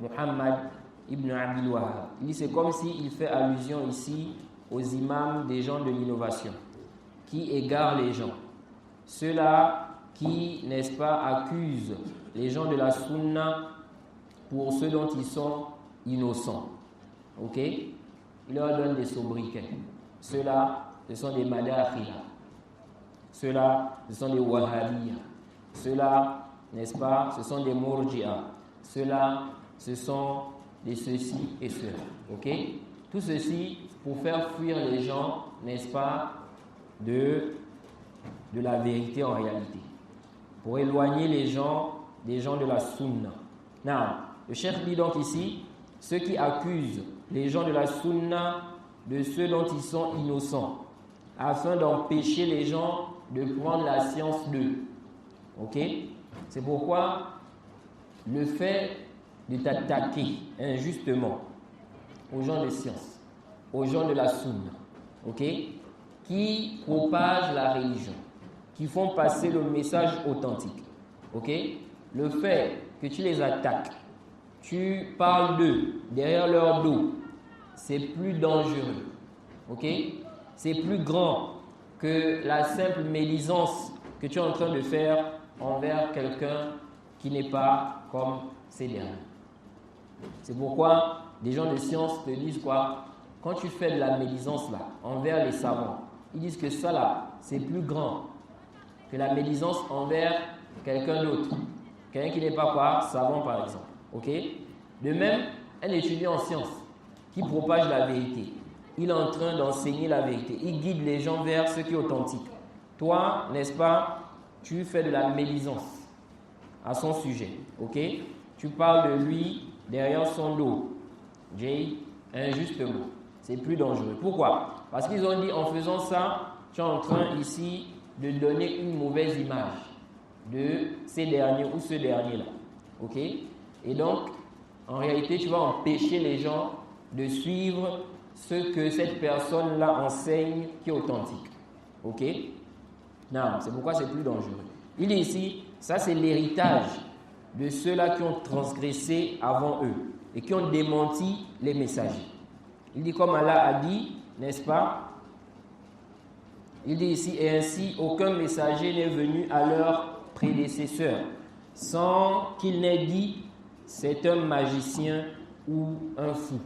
Muhammad ibn Abdul Wahhab. Il dit c'est comme s'il fait allusion ici aux imams des gens de l'innovation qui égarent les gens. Ceux-là qui, n'est-ce pas, accusent les gens de la sunna pour ce dont ils sont innocents. Ok? Il leur donne des sobriquets. Ceux-là, ce sont des madakhila. Ceux-là, ce sont des wahhabiyya. Ceux-là, n'est-ce pas, ce sont des murji'a. Ceux-là, ce sont des ceci et cela. Ok? Tout ceci pour faire fuir les gens, n'est-ce pas, de la vérité en réalité. Pour éloigner les gens des gens de la sunna. Non, le cheikh dit donc ici, ceux qui accusent les gens de la sunna de ceux dont ils sont innocents, afin d'empêcher les gens de prendre la science d'eux. Ok? C'est pourquoi le fait de t'attaquer injustement aux gens de science, aux gens de la sunna, ok, qui propagent la religion, qui font passer le message authentique, ok, le fait que tu les attaques, tu parles d'eux derrière leur dos, c'est plus dangereux, ok, c'est plus grand que la simple médisance que tu es en train de faire envers quelqu'un qui n'est pas comme ces derniers. C'est pourquoi des gens de science te disent quoi? Quand tu fais de la médisance là, envers les savants, ils disent que ça là, c'est plus grand que la médisance envers quelqu'un d'autre. Quelqu'un qui n'est pas quoi? Savant par exemple. Ok? De même, un étudiant en sciences qui propage la vérité, il est en train d'enseigner la vérité. Il guide les gens vers ce qui est authentique. Toi, n'est-ce pas, tu fais de la médisance à son sujet. Ok? Tu parles de lui derrière son dos. Jay, injustement. C'est plus dangereux. Pourquoi? Parce qu'ils ont dit en faisant ça, tu es en train ici de donner une mauvaise image de ces derniers ou ce dernier-là. Ok? Et donc, en réalité, tu vas empêcher les gens de suivre ce que cette personne-là enseigne qui est authentique. Ok? Non, c'est pourquoi c'est plus dangereux. Il est ici, ça c'est l'héritage de ceux-là qui ont transgressé avant eux et qui ont démenti les messagers. Il dit comme Allah a dit, n'est-ce pas? Il dit ici, et ainsi aucun messager n'est venu à leur prédécesseur sans qu'il n'ait dit, c'est un magicien ou un fou.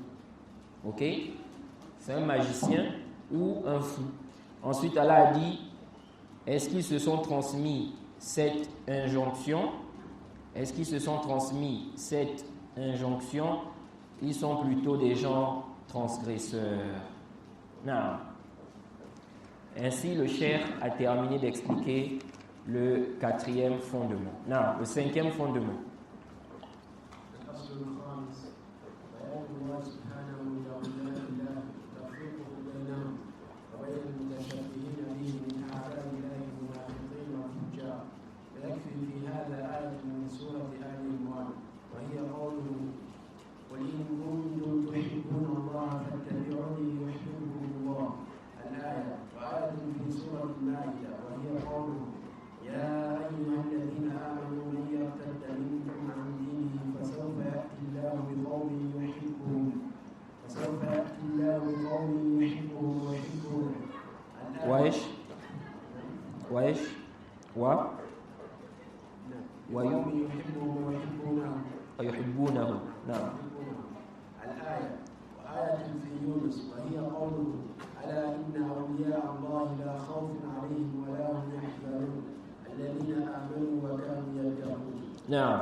Ok? C'est un magicien ou un fou. Ensuite, Allah a dit, est-ce qu'ils se sont transmis cette injonction? Est-ce qu'ils se sont transmis cette injonction? Ils sont plutôt des gens transgresseurs. Non. Ainsi, le cheikh a terminé d'expliquer le 4e fondement. Non, le 5e fondement. ويحبونه نعم الآية وآية في يونس وهي قوله ألا إن أولياء الله لا خوف عليهم ولا هم يحزنون الذين آمنوا وكانوا يتقون. نعم.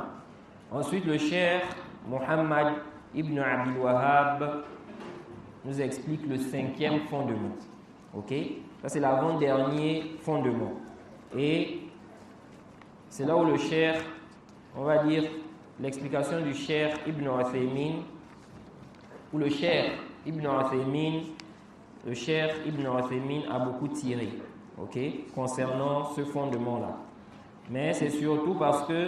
Ensuite, le cheikh Mohammed Ibn Abdul Wahhab nous explique le 5e fondement. Ok? Ça, c'est l'avant-dernier fondement. Et c'est là où le cheikh, on va dire, l'explication du cheikh Ibn Uthaymin, où le cheikh Ibn Uthaymin a beaucoup tiré, ok, concernant ce fondement-là. Mais c'est surtout parce que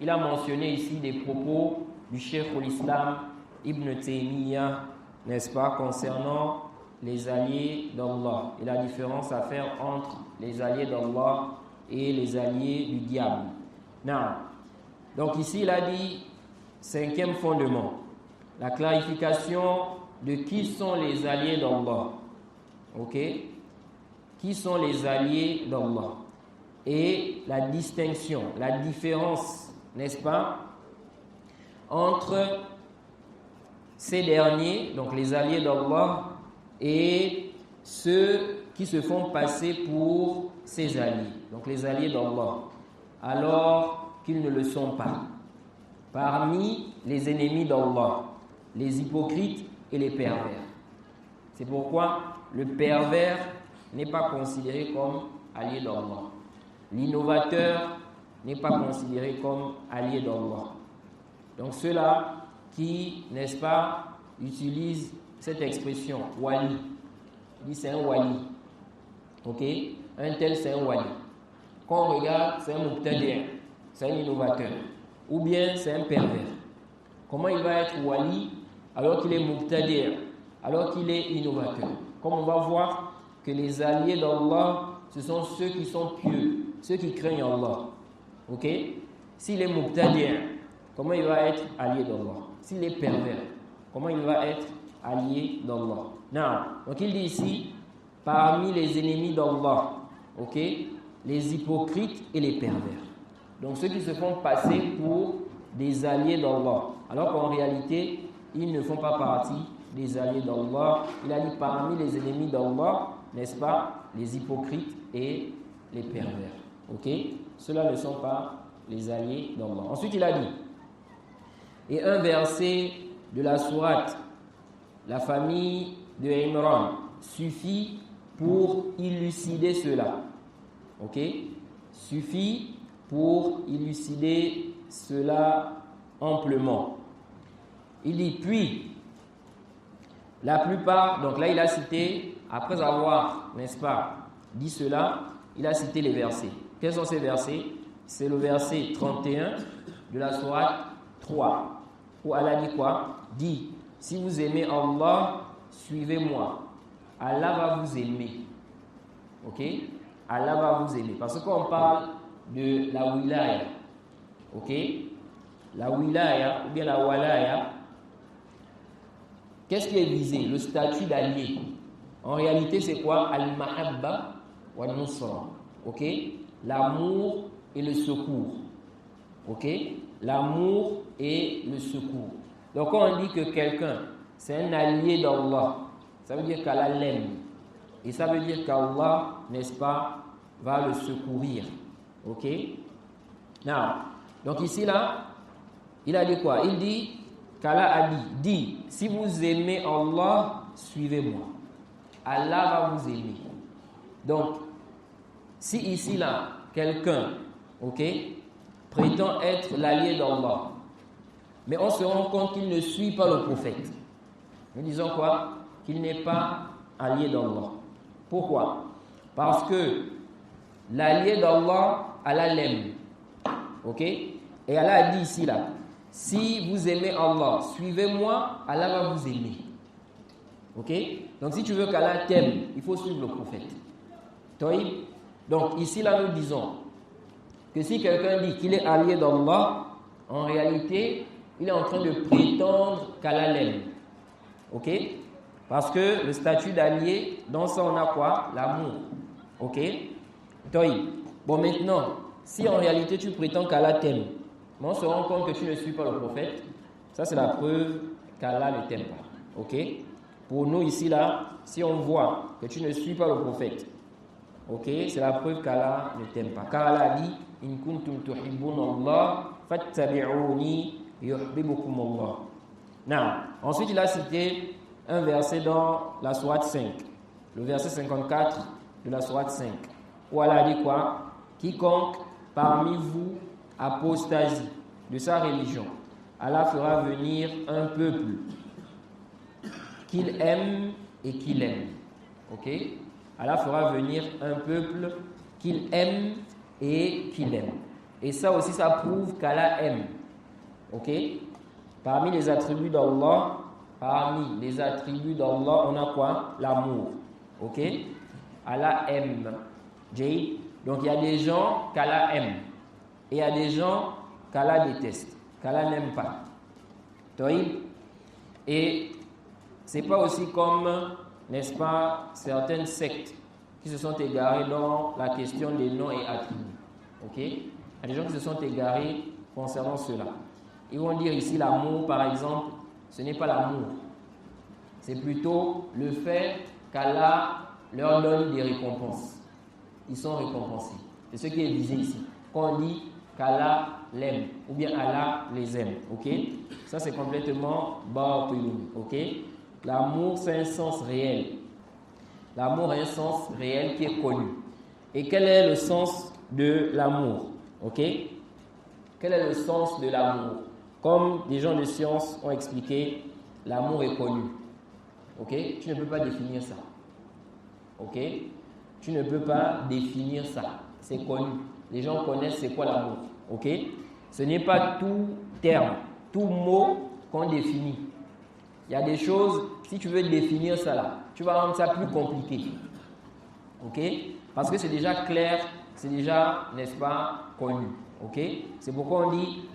il a mentionné ici des propos du cheikh l'Islam Ibn Taymiyyah, n'est-ce pas, concernant les alliés d'Allah et la différence à faire entre les alliés d'Allah et les alliés du diable. Non. Donc ici, il a dit 5e fondement, la clarification de qui sont les alliés d'Allah. Ok? Qui sont les alliés d'Allah? Et la distinction, la différence, n'est-ce pas, entre ces derniers, donc les alliés d'Allah, et ceux qui se font passer pour ses alliés, donc les alliés d'Allah, alors qu'ils ne le sont pas. Parmi les ennemis d'Allah, les hypocrites et les pervers. C'est pourquoi le pervers n'est pas considéré comme allié d'Allah. L'innovateur n'est pas considéré comme allié d'Allah. Donc ceux-là qui, n'est-ce pas, utilisent cette expression wali. Il dit c'est un wali. Ok? Un tel c'est un wali. Quand on regarde, c'est un mubtadi', c'est un innovateur. Ou bien c'est un pervers. Comment il va être wali alors qu'il est mubtadi', alors qu'il est innovateur? Comme on va voir que les alliés d'Allah, ce sont ceux qui sont pieux, ceux qui craignent Allah. Ok? S'il est mubtadi', comment il va être allié d'Allah? S'il est pervers, comment il va être allié d'Allah? Non. Donc il dit ici, parmi les ennemis d'Allah, ok, les hypocrites et les pervers. Donc ceux qui se font passer pour des alliés d'Allah, alors qu'en réalité, ils ne font pas partie des alliés d'Allah. Il a dit parmi les ennemis d'Allah, n'est-ce pas, les hypocrites et les pervers. Ok? Ceux-là ne sont pas les alliés d'Allah. Ensuite, il a dit, et un verset de la sourate, la famille de Imran, suffit pour élucider cela. Ok? Suffit pour élucider cela amplement. Il dit, puis, la plupart, donc là il a cité, après avoir, n'est-ce pas, dit cela, il a cité les versets. Quels sont ces versets? C'est le verset 31 de la sourate 3, où Allah dit quoi? Dit, si vous aimez Allah, suivez-moi. Allah va vous aimer. Ok? Allah va vous aimer. Parce qu'on parle de la wilaya. Ok? La wilaya, ou bien la walaya, qu'est-ce qui est visé? Le statut d'allié. En réalité, c'est quoi? Al-mahabba wa nusra. Ok? L'amour et le secours. Ok? L'amour et le secours. Donc quand on dit que quelqu'un, c'est un allié d'Allah, ça veut dire qu'Allah l'aime. Et ça veut dire qu'Allah, n'est-ce pas, va le secourir. Ok? Donc ici, là, il a dit quoi? Il dit qu'Allah a dit, si vous aimez Allah, suivez-moi. Allah va vous aimer. Donc, si ici, là, quelqu'un, ok, prétend être l'allié d'Allah, mais on se rend compte qu'il ne suit pas le prophète, nous disons quoi? Qu'il n'est pas allié d'Allah. Pourquoi? Parce que l'allié d'Allah, Allah l'aime. Ok? Et Allah a dit ici, là, si vous aimez Allah, suivez-moi, Allah va vous aimer. Ok? Donc si tu veux qu'Allah t'aime, il faut suivre le prophète. Donc ici, là, nous disons que si quelqu'un dit qu'il est allié d'Allah, en réalité, il est en train de prétendre qu'Allah l'aime. Ok? Parce que le statut d'allié, dans ça, on a quoi? L'amour. Ok? Bon, maintenant, si en réalité tu prétends qu'Allah t'aime, mais on se rend compte que tu ne suis pas le prophète, ça c'est la preuve qu'Allah ne t'aime pas. Ok? Pour nous ici, là, si on voit que tu ne suis pas le prophète, ok, c'est la preuve qu'Allah ne t'aime pas. Car Allah a dit In kuntum tuhibbuna Allah fattabi'uni yuhibbukum Allah. Ensuite, il a cité un verset dans la sourate 5, le verset 54 de la sourate 5, où Allah a dit quoi? Quiconque parmi vous apostasie de sa religion, Allah fera venir un peuple qu'il aime et qu'il aime. Ok? Allah fera venir un peuple qu'il aime et qu'il aime. Et ça aussi, ça prouve qu'Allah aime. Ok? Parmi les attributs d'Allah, on a quoi? L'amour. Ok? Allah aime. Donc il y a des gens qu'Allah aime. Et il y a des gens qu'Allah déteste, qu'Allah n'aime pas. Et c'est pas aussi comme, n'est-ce pas, certaines sectes qui se sont égarées dans la question des noms et attributs. Ok? Il y a des gens qui se sont égarés concernant cela. Ils vont dire ici l'amour, par exemple, ce n'est pas l'amour. C'est plutôt le fait qu'Allah leur donne des récompenses. Ils sont récompensés. C'est ce qui est visé ici. Quand on dit qu'Allah l'aime, ou bien Allah les aime. Ok? Ça c'est complètement batilun. Ok? L'amour c'est un sens réel. L'amour a un sens réel qui est connu. Et quel est le sens de l'amour? Ok? Quel est le sens de l'amour? Comme des gens de science ont expliqué, l'amour est connu. Ok? Tu ne peux pas définir ça. Ok? Tu ne peux pas définir ça. C'est connu. Les gens connaissent c'est quoi l'amour. Ok? Ce n'est pas tout terme, tout mot qu'on définit. Il y a des choses, si tu veux définir ça là, tu vas rendre ça plus compliqué. Ok? Parce que c'est déjà clair, c'est déjà, n'est-ce pas, connu. Ok? C'est pourquoi on dit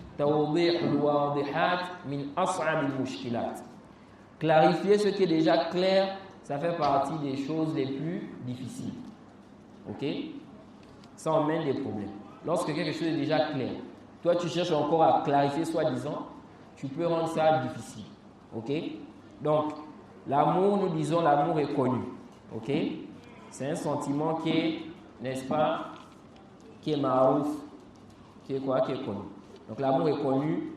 clarifier ce qui est déjà clair, ça fait partie des choses les plus difficiles. Ok? Ça emmène des problèmes. Lorsque quelque chose est déjà clair, toi tu cherches encore à clarifier soi-disant, tu peux rendre ça difficile. Ok? Donc, l'amour, nous disons, l'amour est connu. Ok? C'est un sentiment qui est, n'est-ce pas, qui est marouf, qui est quoi? Qui est connu. Donc, l'amour est connu,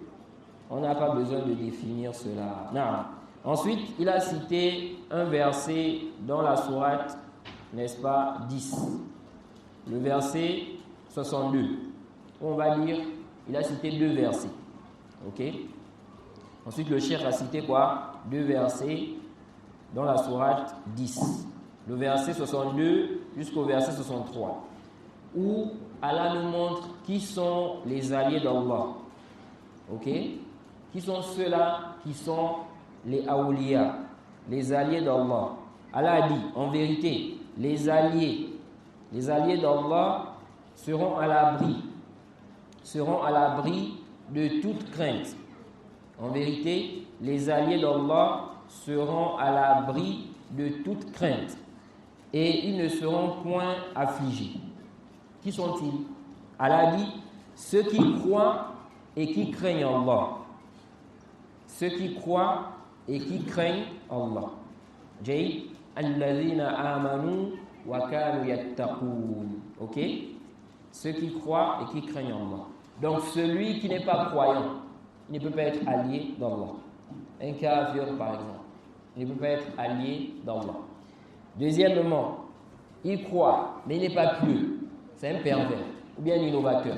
on n'a pas besoin de définir cela. Non. Ensuite, il a cité un verset dans la sourate, n'est-ce pas, 10. Le verset 62. On va lire, il a cité 2 versets. Ok? Ensuite, le cheikh a cité quoi? 2 versets dans la sourate 10. Le verset 62 jusqu'au verset 63. Où Allah nous montre qui sont les alliés d'Allah. Ok? Qui sont ceux-là qui sont les awliya, les alliés d'Allah. Allah a dit, en vérité, les alliés d'Allah seront à l'abri de toute crainte. En vérité, les alliés d'Allah seront à l'abri de toute crainte et ils ne seront point affligés. Qui sont-ils? Allah dit, ceux qui croient et qui craignent Allah. ceux qui croient et qui craignent Allah. Jay, alladhina amanu wa kanu yattaqun. Ok? Ceux qui croient et qui craignent Allah. Donc celui qui n'est pas croyant, il ne peut pas être allié d'Allah. Un kafir par exemple, il ne peut pas être allié d'Allah. Deuxièmement, il croit, mais il n'est pas pieux. C'est un pervers ou bien un innovateur.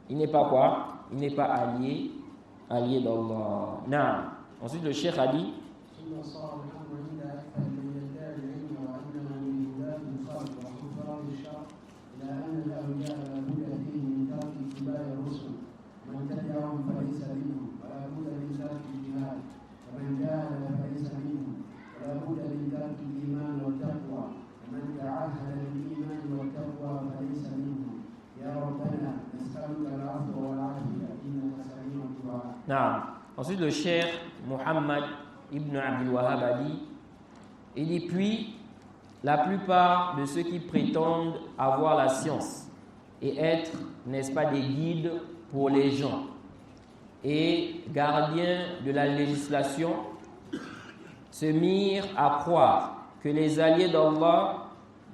Il n'est pas quoi? Il n'est pas allié d'Allah. Non. Ensuite, le cheikh a dit Ensuite, le cheikh Muhammad ibn Abdul Wahhab a dit, il dit, puis la plupart de ceux qui prétendent avoir la science et être, n'est-ce pas, des guides pour les gens et gardiens de la législation se mirent à croire que les alliés d'Allah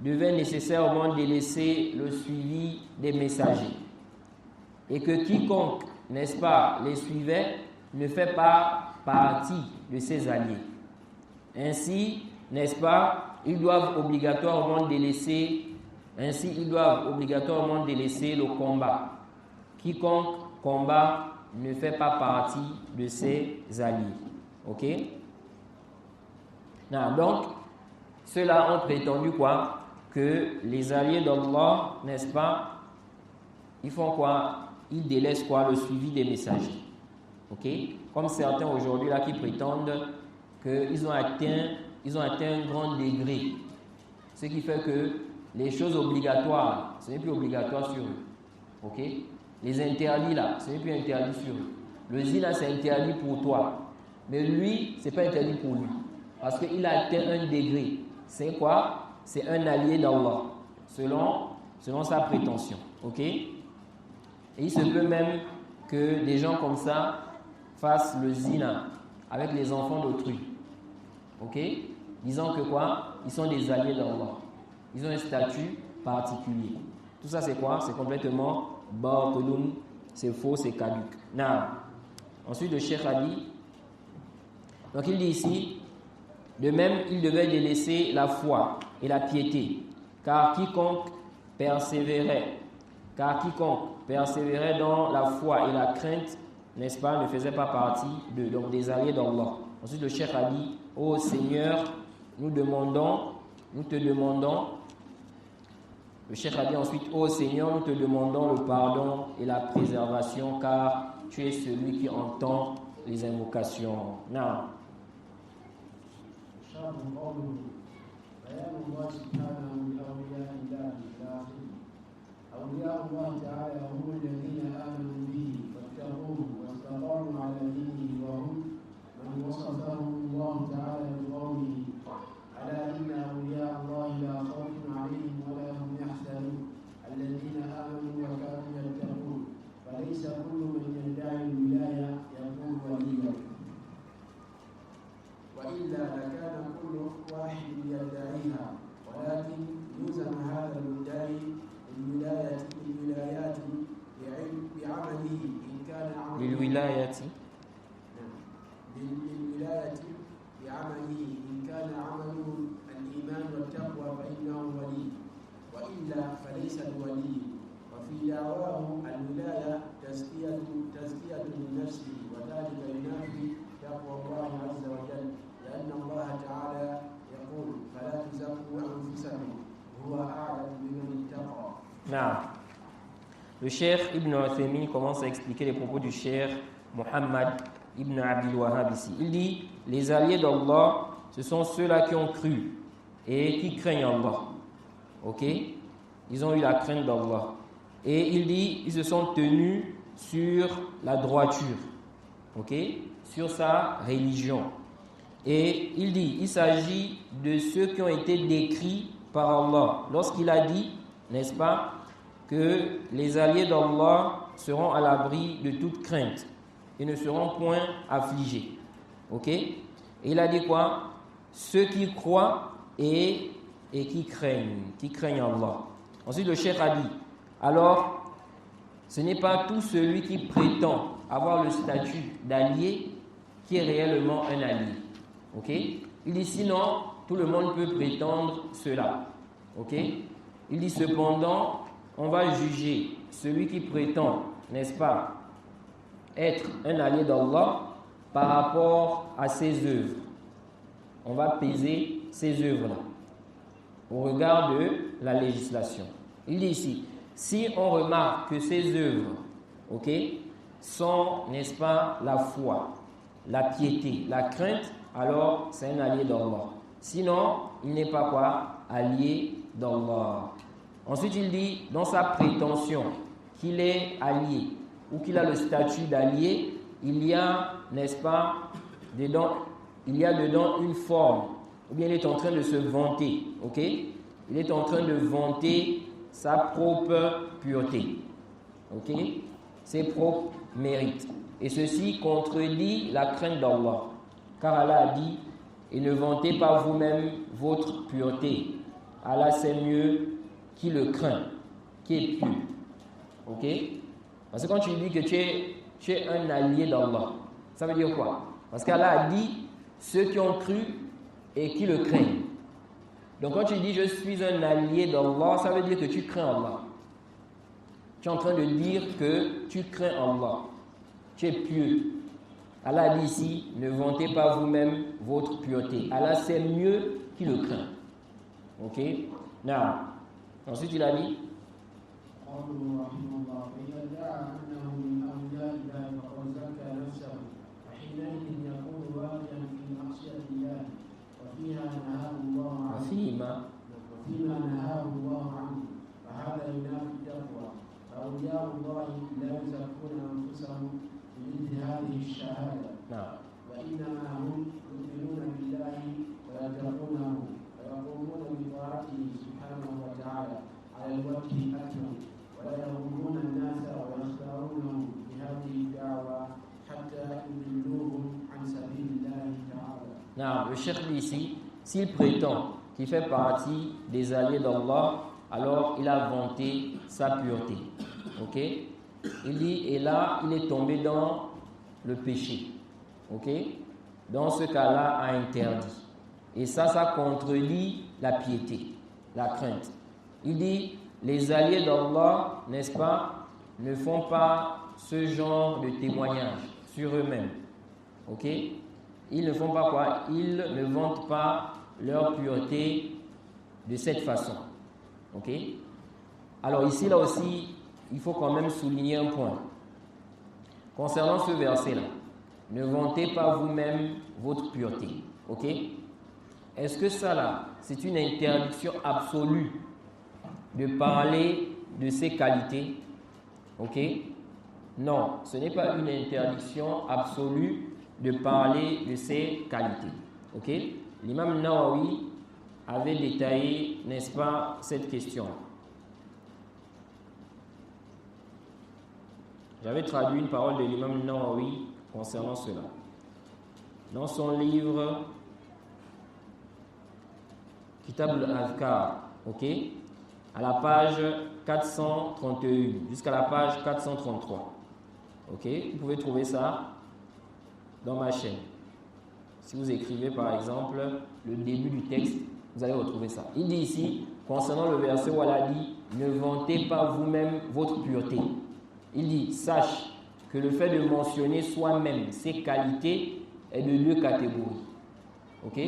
devaient nécessairement délaisser le suivi des messagers et que quiconque, n'est-ce pas, les suivait ne fait pas partie de ses alliés. Ainsi, n'est-ce pas, ils doivent obligatoirement délaisser le combat. Quiconque combat ne fait pas partie de ses alliés. Ok? Non, donc, ceux-là ont prétendu quoi? Que les alliés d'Allah, n'est-ce pas, ils font quoi? Ils délaissent quoi? Le suivi des messagers. Ok? Comme certains aujourd'hui là qui prétendent qu'ils ont atteint un grand degré. Ce qui fait que les choses obligatoires, ce n'est plus obligatoire sur eux. Ok? Les interdits là, ce n'est plus interdit sur eux. Le zina c'est interdit pour toi. Mais lui, ce n'est pas interdit pour lui. Parce qu'il a atteint un degré. C'est quoi? C'est un allié d'Allah. Selon sa prétention. Ok? Et il se peut même que des gens comme ça fassent le zina avec les enfants d'autrui. Ok? Disant que quoi? Ils sont des alliés d'Allah. Ils ont un statut particulier. Tout ça c'est quoi? C'est complètement batilun, c'est faux, c'est caduc. Ensuite le cheikh a dit, donc il dit ici, de même il devait délaisser la foi et la piété, car quiconque persévérait dans la foi et la crainte, n'est-ce pas, ne faisait pas partie donc des alliés d'Allah. Ensuite, le cheikh a dit, ô Seigneur, nous te demandons, le cheikh a dit ensuite, ô Seigneur, nous te demandons le pardon et la préservation, car tu es celui qui entend les invocations. أولياء الله تعالى هم الذين آمنوا به واتقوه واستقاموا على دينه وهم من وصفهم الله تعالى بقوله ألا إن أولياء الله لا خوف عليهم ولا هم يحزنون الذين آمنوا وكانوا يتقون فليس كل من يدعي الولاية يكون وليا وإلا لكان كل واحد يدعيها ولكن يلزم هذا المدعي الولايات بعمله إن كان عمله للولاية بعمله إن كان عمله الإيمان والتقوى فإنه ولي وإلا فليس بولي وفي دعواه الولاية تزكية لنفسه وذلك ينافي تقوى الله عز وجل لأن الله تعالى يقول فلا تزكوا أنفسكم هو أعلم بمن اتقى. Le cheikh Ibn Uthaymin commence à expliquer les propos du cheikh Muhammad Ibn Abdul Wahhab ici. Il dit, les alliés d'Allah, ce sont ceux-là qui ont cru et qui craignent Allah. Ok? Ils ont eu la crainte d'Allah. Et il dit, ils se sont tenus sur la droiture. Ok? Sur sa religion. Et il dit, il s'agit de ceux qui ont été décrits par Allah. Lorsqu'il a dit, n'est-ce pas, que les alliés d'Allah seront à l'abri de toute crainte et ne seront point affligés. Ok? Et il a dit quoi? Ceux qui croient et qui craignent Allah. Ensuite, le cheikh a dit, alors, ce n'est pas tout celui qui prétend avoir le statut d'allié qui est réellement un allié. Ok? Il dit sinon, tout le monde peut prétendre cela. Ok? Il dit cependant, on va juger celui qui prétend, n'est-ce pas, être un allié d'Allah par rapport à ses œuvres. On va peser ces œuvres-là au regard de la législation. Il dit ici, si on remarque que ces œuvres, ok, sont, n'est-ce pas, la foi, la piété, la crainte, alors c'est un allié d'Allah. Sinon, il n'est pas quoi? Allié d'Allah. Ensuite, il dit, dans sa prétention qu'il est allié ou qu'il a le statut d'allié, il y a, n'est-ce pas, dedans une forme, ou bien il est en train de se vanter, ok? Il est en train de vanter sa propre pureté, ok? Ses propres mérites. Et ceci contredit la crainte d'Allah. Car Allah a dit, et ne vantez pas vous-même votre pureté. Allah c'est mieux qui le craint, qui est pur. Ok? Parce que quand tu dis que tu es un allié d'Allah, ça veut dire quoi? Parce qu'Allah a dit, ceux qui ont cru et qui le craignent. Donc quand tu dis je suis un allié d'Allah, ça veut dire que tu crains Allah. Tu es en train de dire que tu crains Allah. Tu es pieux. Allah dit ici, ne vantez pas vous-même votre pureté. Allah sait mieux qui le craint. Ok? Now, ensuite il a dit, فيما نهاه الله عنه فهذا ينافي التقوى فأولياء الله لا يزكون أنفسهم بمثل هذه الشهادة وإنما هم يؤمنون بالله ويتقونه ويقومون بطاعته سبحانه وتعالى على الوجه الأكمل ولا يهمون الناس ويختارونهم بهذه الدعوة حتى يضلوهم عن سبيل الله تعالى. Le cheikh dit ici, s'il prétend qu'il fait partie des alliés d'Allah, alors il a vanté sa pureté. Ok? Il dit, et là, il est tombé dans le péché. Ok? Dans ce cas-là, a interdit. Et ça contredit la piété, la crainte. Il dit, les alliés d'Allah, n'est-ce pas, ne font pas ce genre de témoignage sur eux-mêmes. Ok? Ils ne font pas quoi? Ils ne vantent pas leur pureté de cette façon. Ok? Alors ici, là aussi, il faut quand même souligner un point. Concernant ce verset-là, ne vantez pas vous-même votre pureté. Ok? Est-ce que ça là, c'est une interdiction absolue de parler de ses qualités? Ok? Non, ce n'est pas une interdiction absolue de parler de ses qualités. Ok? L'imam Nawawi avait détaillé, n'est-ce pas, cette question. J'avais traduit une parole de l'imam Nawawi concernant cela. Dans son livre Kitab al-Azkar, ok, à la page 431 jusqu'à la page 433. Ok, vous pouvez trouver ça dans ma chaîne. Si vous écrivez par exemple le début du texte, vous allez retrouver ça. Il dit ici, concernant le verset où Allah dit, ne vantez pas vous-même votre pureté. Il dit, sache que le fait de mentionner soi-même ses qualités est de deux catégories. Ok?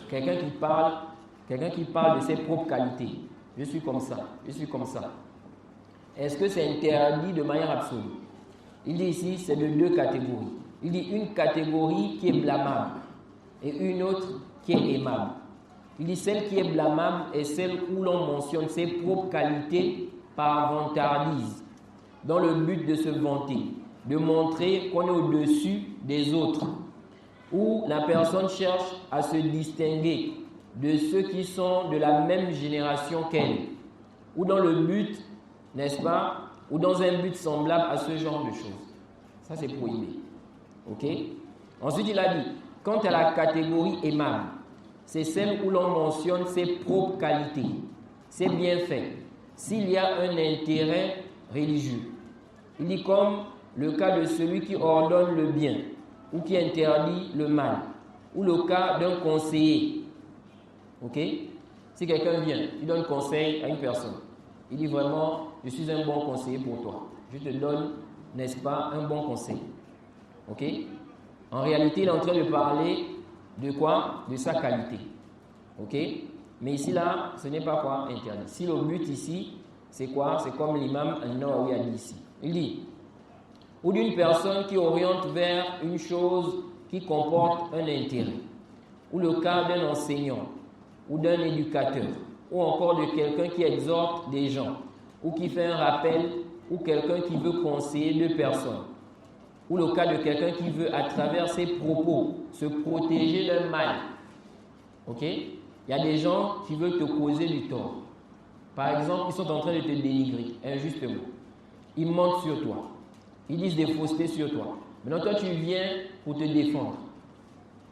Quelqu'un qui parle de ses propres qualités. Je suis comme ça, je suis comme ça. Est-ce que c'est interdit de manière absolue? Il dit ici, c'est de deux catégories. Il dit une catégorie qui est blâmable et une autre qui est aimable. Il dit celle qui est blâmable est celle où l'on mentionne ses propres qualités par vantardise, dans le but de se vanter, de montrer qu'on est au-dessus des autres, où la personne cherche à se distinguer de ceux qui sont de la même génération qu'elle, ou dans le but, n'est-ce pas, ou dans un but semblable à ce genre de choses. Ça, c'est prohibé. Ok? Ensuite, il a dit, Quant à la catégorie aimable, c'est celle où l'on mentionne ses propres qualités, ses bienfaits, s'il y a un intérêt religieux. Il dit comme le cas de celui qui ordonne le bien ou qui interdit le mal, ou le cas d'un conseiller. Ok? Si quelqu'un vient, il donne conseil à une personne, il dit vraiment, je suis un bon conseiller pour toi. Je te donne, n'est-ce pas, un bon conseil. Ok? En réalité, il est en train de parler de quoi? De sa qualité. Ok? Mais ici, là, ce n'est pas quoi interdit. Si le but ici, c'est quoi? C'est comme l'imam An-Nawawi a dit ici. Il dit, ou d'une personne qui oriente vers une chose qui comporte un intérêt, ou le cas d'un enseignant, ou d'un éducateur, ou encore de quelqu'un qui exhorte des gens, ou qui fait un rappel, ou quelqu'un qui veut conseiller deux personnes, ou le cas de quelqu'un qui veut, à travers ses propos, se protéger d'un mal. Ok? Il y a des gens qui veulent te causer du tort. Par exemple, ils sont en train de te dénigrer, injustement. Ils mentent sur toi. Ils disent des faussetés sur toi. Maintenant, toi, tu viens pour te défendre.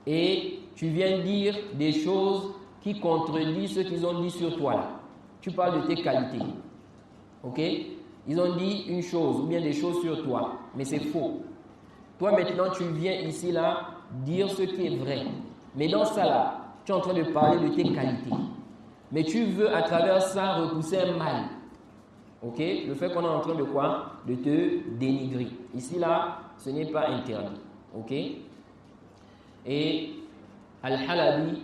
Et tu viens dire des choses qui contredisent ce qu'ils ont dit sur toi. Là. Tu parles de tes qualités. Ok? Ils ont dit une chose, ou bien des choses sur toi, mais c'est faux. Toi, maintenant, tu viens ici, là, dire ce qui est vrai. Mais dans ça, là, tu es en train de parler de tes qualités. Mais tu veux, à travers ça, repousser un mal. Ok? Le fait qu'on est en train de quoi? De te dénigrer. Ici, là, ce n'est pas interdit. Ok? Et Al-Halabi,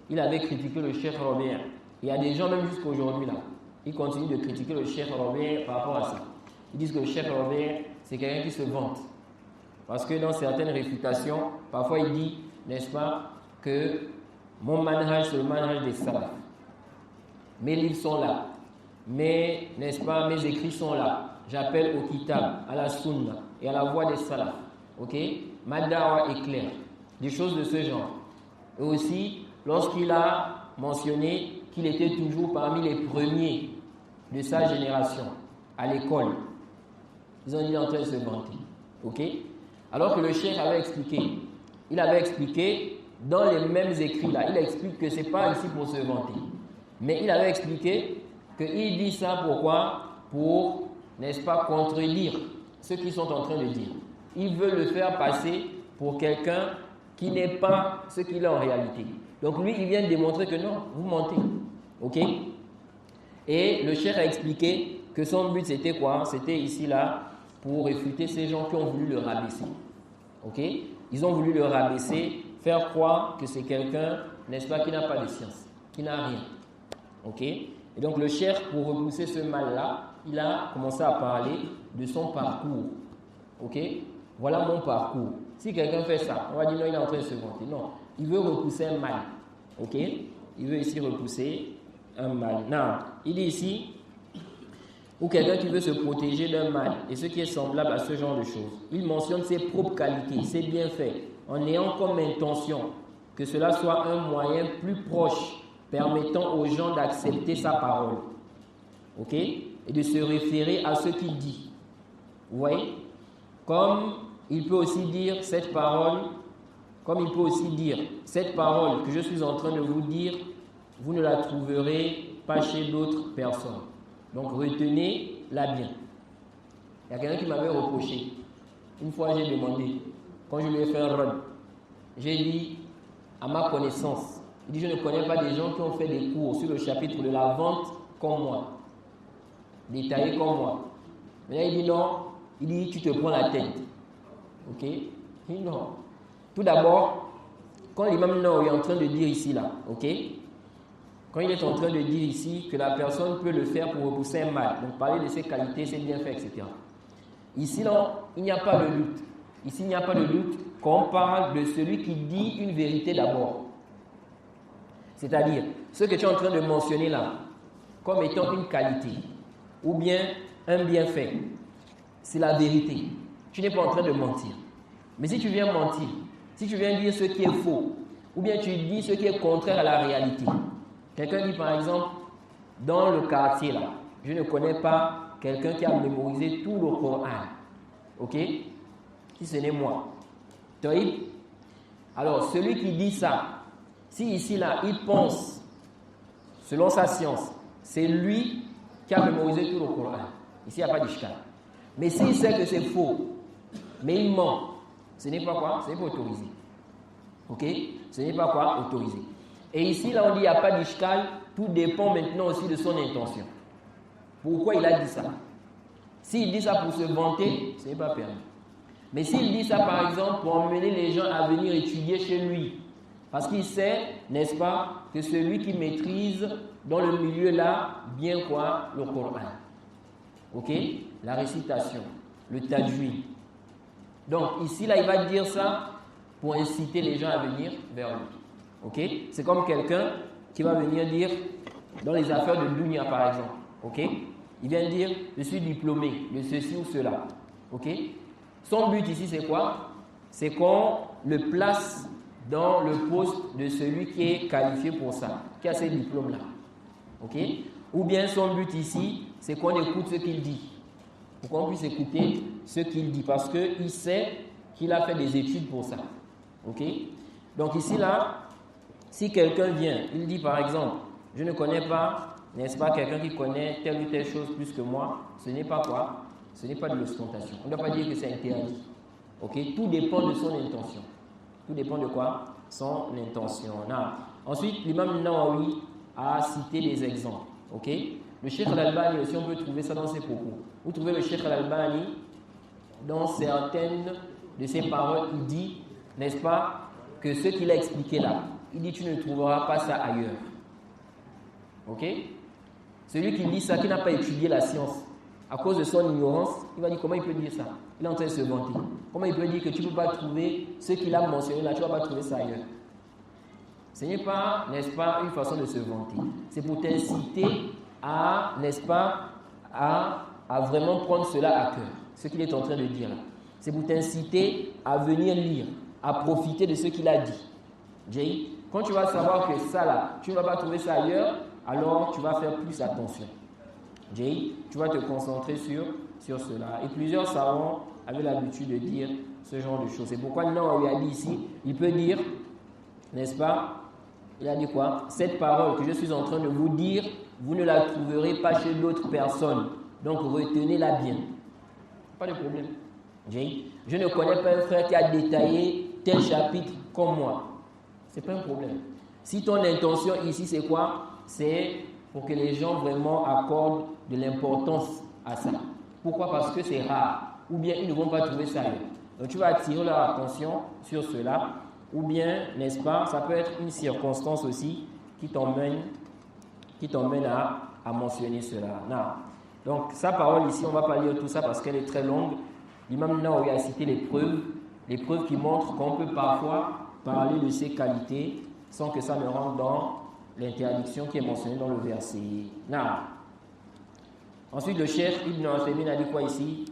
il avait critiqué le Cheikh Robert. Il y a des gens, même jusqu'à aujourd'hui, là, ils continuent de critiquer le Cheikh Robert par rapport à ça. Ils disent que le Cheikh Robert, c'est quelqu'un qui se vante. Parce que dans certaines réfutations, parfois il dit, n'est-ce pas, que mon manhaj, c'est le manhaj des salafs. Mes livres sont là. N'est-ce pas, mes écrits sont là. J'appelle au kitab, à la sunna et à la voix des salafs. Ok? Ma dawa est claire. Des choses de ce genre. Et aussi, lorsqu'il a mentionné qu'il était toujours parmi les premiers de sa génération à l'école, ils ont dit en train de se vanter. Ok? Alors que le cheikh avait expliqué, il avait expliqué dans les mêmes écrits là, il explique que ce n'est pas ici pour se vanter. Mais il avait expliqué qu'il dit ça pourquoi? Pour, n'est-ce pas, contredire ce qu'ils sont en train de dire. Il veut le faire passer pour quelqu'un qui n'est pas ce qu'il est en réalité. Donc lui, il vient démontrer que non, vous mentez. Ok? Et le cheikh a expliqué que son but c'était quoi? C'était ici là pour réfuter ces gens qui ont voulu le rabaisser. Ok? Ils ont voulu le rabaisser, faire croire que c'est quelqu'un, n'est-ce pas, qui n'a pas de science, qui n'a rien. Ok? Et donc le cheikh, pour repousser ce mal-là, il a commencé à parler de son parcours. Ok? Voilà mon parcours. Si quelqu'un fait ça, on va dire non, il est en train de se vanter. Non, il veut repousser un mal. Ok? Il veut ici repousser un mal. Non, il dit ici, ou quelqu'un qui veut se protéger d'un mal, et ce qui est semblable à ce genre de choses. Il mentionne ses propres qualités, ses bienfaits, en ayant comme intention que cela soit un moyen plus proche, permettant aux gens d'accepter sa parole. Ok? Et de se référer à ce qu'il dit. Vous voyez? Comme il peut aussi dire cette parole, cette parole que je suis en train de vous dire, vous ne la trouverez pas chez d'autres personnes. Donc retenez-la bien. Il y a quelqu'un qui m'avait reproché. Une fois j'ai demandé, quand je lui ai fait un run, j'ai dit à ma connaissance, il dit je ne connais pas des gens qui ont fait des cours sur le chapitre de la vente comme moi, détaillé comme moi. Maintenant il dit non, il dit tu te prends la tête. Ok? Il dit non. Tout d'abord, quand l'imam Nawawi est en train de dire ici là, ok? Quand il est en train de dire ici que la personne peut le faire pour repousser un mal, donc parler de ses qualités, ses bienfaits, etc. Ici, là, il n'y a pas de doute. Ici, il n'y a pas de doute qu'on parle de celui qui dit une vérité d'abord. C'est-à-dire, ce que tu es en train de mentionner là, comme étant une qualité, ou bien un bienfait, c'est la vérité. Tu n'es pas en train de mentir. Mais si tu viens mentir, si tu viens dire ce qui est faux, ou bien tu dis ce qui est contraire à la réalité, quelqu'un dit par exemple, dans le quartier là, je ne connais pas quelqu'un qui a mémorisé tout le Coran. Ok? Si ce n'est moi. Taïb, Alors, celui qui dit ça, si ici, là, il pense, selon sa science, c'est lui qui a mémorisé tout le Coran. Ici, il n'y a pas d'ishkal. Mais s'il sait que c'est faux, mais il ment, ce n'est pas quoi? Ce n'est pas autorisé. Ok? Ce n'est pas quoi? Autorisé. Et ici, là, on dit qu'il n'y a pas d'ishkal. Tout dépend maintenant aussi de son intention. Pourquoi il a dit ça? S'il dit ça pour se vanter, ce n'est pas permis. Mais s'il dit ça, par exemple, pour emmener les gens à venir étudier chez lui, parce qu'il sait, n'est-ce pas, que celui qui maîtrise dans le milieu là, bien quoi? Le Coran. Ok? La récitation, le tajwid. Donc ici, là, il va dire ça pour inciter les gens à venir vers lui. Ok? C'est comme quelqu'un qui va venir dire, dans les affaires de dunya par exemple. Ok? Il vient dire, je suis diplômé de ceci ou cela. Ok? Son but ici, c'est quoi? C'est qu'on le place dans le poste de celui qui est qualifié pour ça, qui a ces diplômes-là. Ok? Ou bien son but ici, c'est qu'on écoute ce qu'il dit. Pour qu'on puisse écouter ce qu'il dit, parce qu'il sait qu'il a fait des études pour ça. Ok? Donc ici, là, si quelqu'un vient, il dit par exemple, je ne connais pas, n'est-ce pas, quelqu'un qui connaît telle ou telle chose plus que moi, ce n'est pas quoi? Ce n'est pas de l'ostentation. On ne doit pas dire que c'est interdit. Ok? Tout dépend de son intention. Tout dépend de quoi? Son intention. Ensuite, l'imam Nawawi a cité des exemples. Ok? Le Cheikh Al-Albani aussi, on peut trouver ça dans ses propos. Vous trouvez le Cheikh Al-Albani dans certaines de ses paroles, il dit, n'est-ce pas, que ce qu'il a expliqué là, il dit tu ne trouveras pas ça ailleurs. Ok? Celui qui dit ça, qui n'a pas étudié la science, à cause de son ignorance, il va dire comment il peut dire ça? Il est en train de se vanter. Comment il peut dire que tu ne peux pas trouver ce qu'il a mentionné là, tu ne vas pas trouver ça ailleurs? Ce n'est pas, n'est-ce pas, une façon de se vanter. C'est pour t'inciter à, n'est-ce pas, à vraiment prendre cela à cœur. Ce qu'il est en train de dire là. C'est pour t'inciter à venir lire, à profiter de ce qu'il a dit. Jay, quand tu vas savoir que ça là, tu ne vas pas trouver ça ailleurs, alors tu vas faire plus attention. Jay, tu vas te concentrer sur cela. Et plusieurs savants avaient l'habitude de dire ce genre de choses. C'est pourquoi non, il a dit ici, il peut dire, n'est-ce pas, il a dit quoi? Cette parole que je suis en train de vous dire, vous ne la trouverez pas chez d'autres personnes. Donc retenez-la bien. Pas de problème. Jay, je ne connais pas un frère qui a détaillé tel chapitre comme moi. Ce n'est pas un problème. Si ton intention ici, c'est quoi? C'est pour que les gens vraiment accordent de l'importance à ça. Pourquoi? Parce que c'est rare. Ou bien ils ne vont pas trouver ça. Donc tu vas attirer leur attention sur cela. Ou bien, n'est-ce pas, ça peut être une circonstance aussi qui t'emmène à mentionner cela. Non. Donc sa parole ici, on ne va pas lire tout ça parce qu'elle est très longue. L'imam Nawawi a cité les preuves qui montrent qu'on peut parfois parler de ses qualités sans que ça ne rentre dans l'interdiction qui est mentionnée dans le verset. Non. Ensuite, le Cheikh Ibn Uthaymin a dit quoi ici?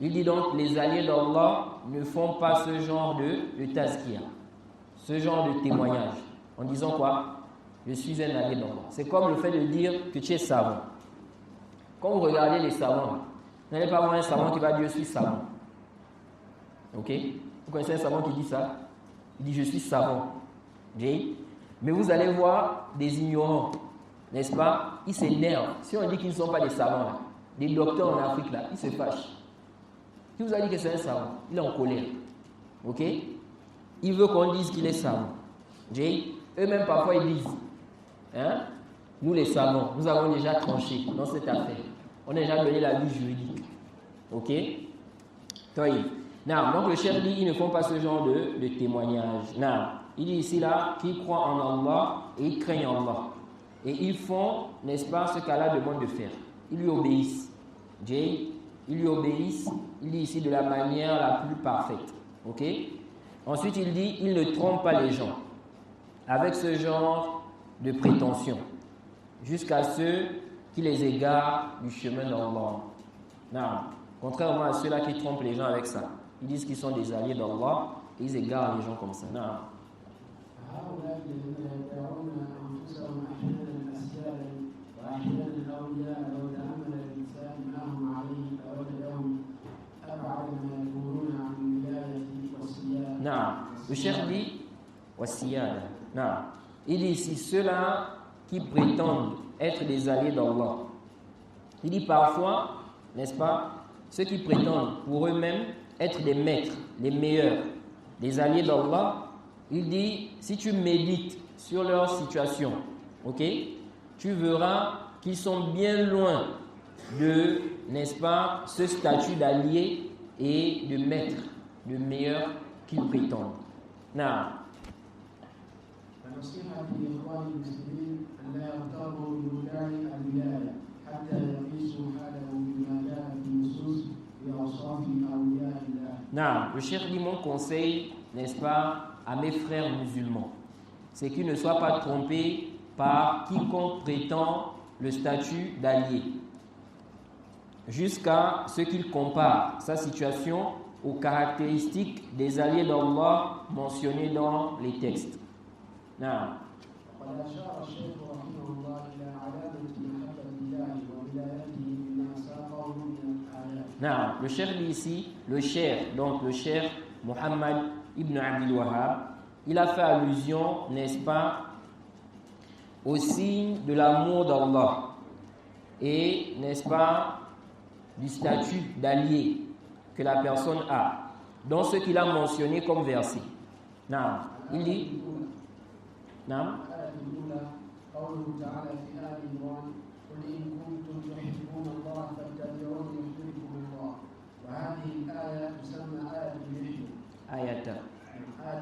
Il dit donc, les alliés d'Allah ne font pas ce genre de tazkiyah, ce genre de témoignage, en disant quoi? Je suis un allié d'Allah. C'est comme le fait de dire que tu es savant. Quand vous regardez les savants, vous n'allez pas voir un savant qui va dire je suis savant. Ok? Vous connaissez un savant qui dit ça? Il dit je suis savant. Mais vous allez voir des ignorants, n'est-ce pas? Ils s'énervent. Si on dit qu'ils ne sont pas des savants, là, des docteurs en Afrique, là, ils se fâchent. Qui vous a dit que c'est un savant? Il est en colère. Ok? Il veut qu'on dise qu'il est savant. Eux-mêmes, parfois, ils disent, hein? Nous, les savants, nous avons déjà tranché dans cette affaire. On a déjà donné la vie juridique. Ok? Donc, le chef dit, ils ne font pas ce genre de témoignage. Il dit ici, là, qu'ils croient en Allah et ils craignent Allah. Et ils font, n'est-ce pas, ce qu'Allah demande de faire. Ils lui obéissent. Ils lui obéissent, il dit ici de la manière la plus parfaite. Ok? Ensuite, il dit, il ne trompe pas les gens avec ce genre de prétention, jusqu'à ceux qui les égarent du chemin d'Allah. Contrairement à ceux-là qui trompent les gens avec ça. Ils disent qu'ils sont des alliés d'Allah et ils égarent les gens comme ça. Le cheikh dit wasiyada. Non. Il dit ici ceux-là qui prétendent être des alliés d'Allah. Il dit parfois, n'est-ce pas, ceux qui prétendent pour eux-mêmes être des maîtres, les meilleurs, des alliés d'Allah, il dit, si tu médites sur leur situation, ok, tu verras qu'ils sont bien loin de, n'est-ce pas, ce statut d'allié et de maître, de meilleur qu'ils prétendent. Non. فنصيحة لإخوان المسلمين أن لا يغتروا بمدعي الولاية حتى يقيسوا حاله بما جاء في النصوص بأوصاف أولياء الله. Non, le cheikh dit mon conseil, n'est-ce pas, à mes frères musulmans, c'est qu'ils ne soient pas trompés par quiconque prétend le statut d'allié, jusqu'à ce qu'il compare sa situation aux caractéristiques des alliés d'Allah mentionnés dans les textes. Non. وقد أشار الشيخ رحمه الله إلى علامة محبة الله وولايته بما ساقه من الآيات. Non, le cheikh dit ici, le cheikh Muhammad ibn Abdul Wahhab, il a fait allusion, n'est-ce pas, au signe de l'amour d'Allah et, n'est-ce pas, du statut d'allié que la personne a, dans ce qu'il a mentionné comme verset. Non, il dit, non. قوله تعالى في آل عمران قل إن كنتم تحبون الله فاتبعوني يحببكم الله وهذه الآية تسمى آية المحنة. آية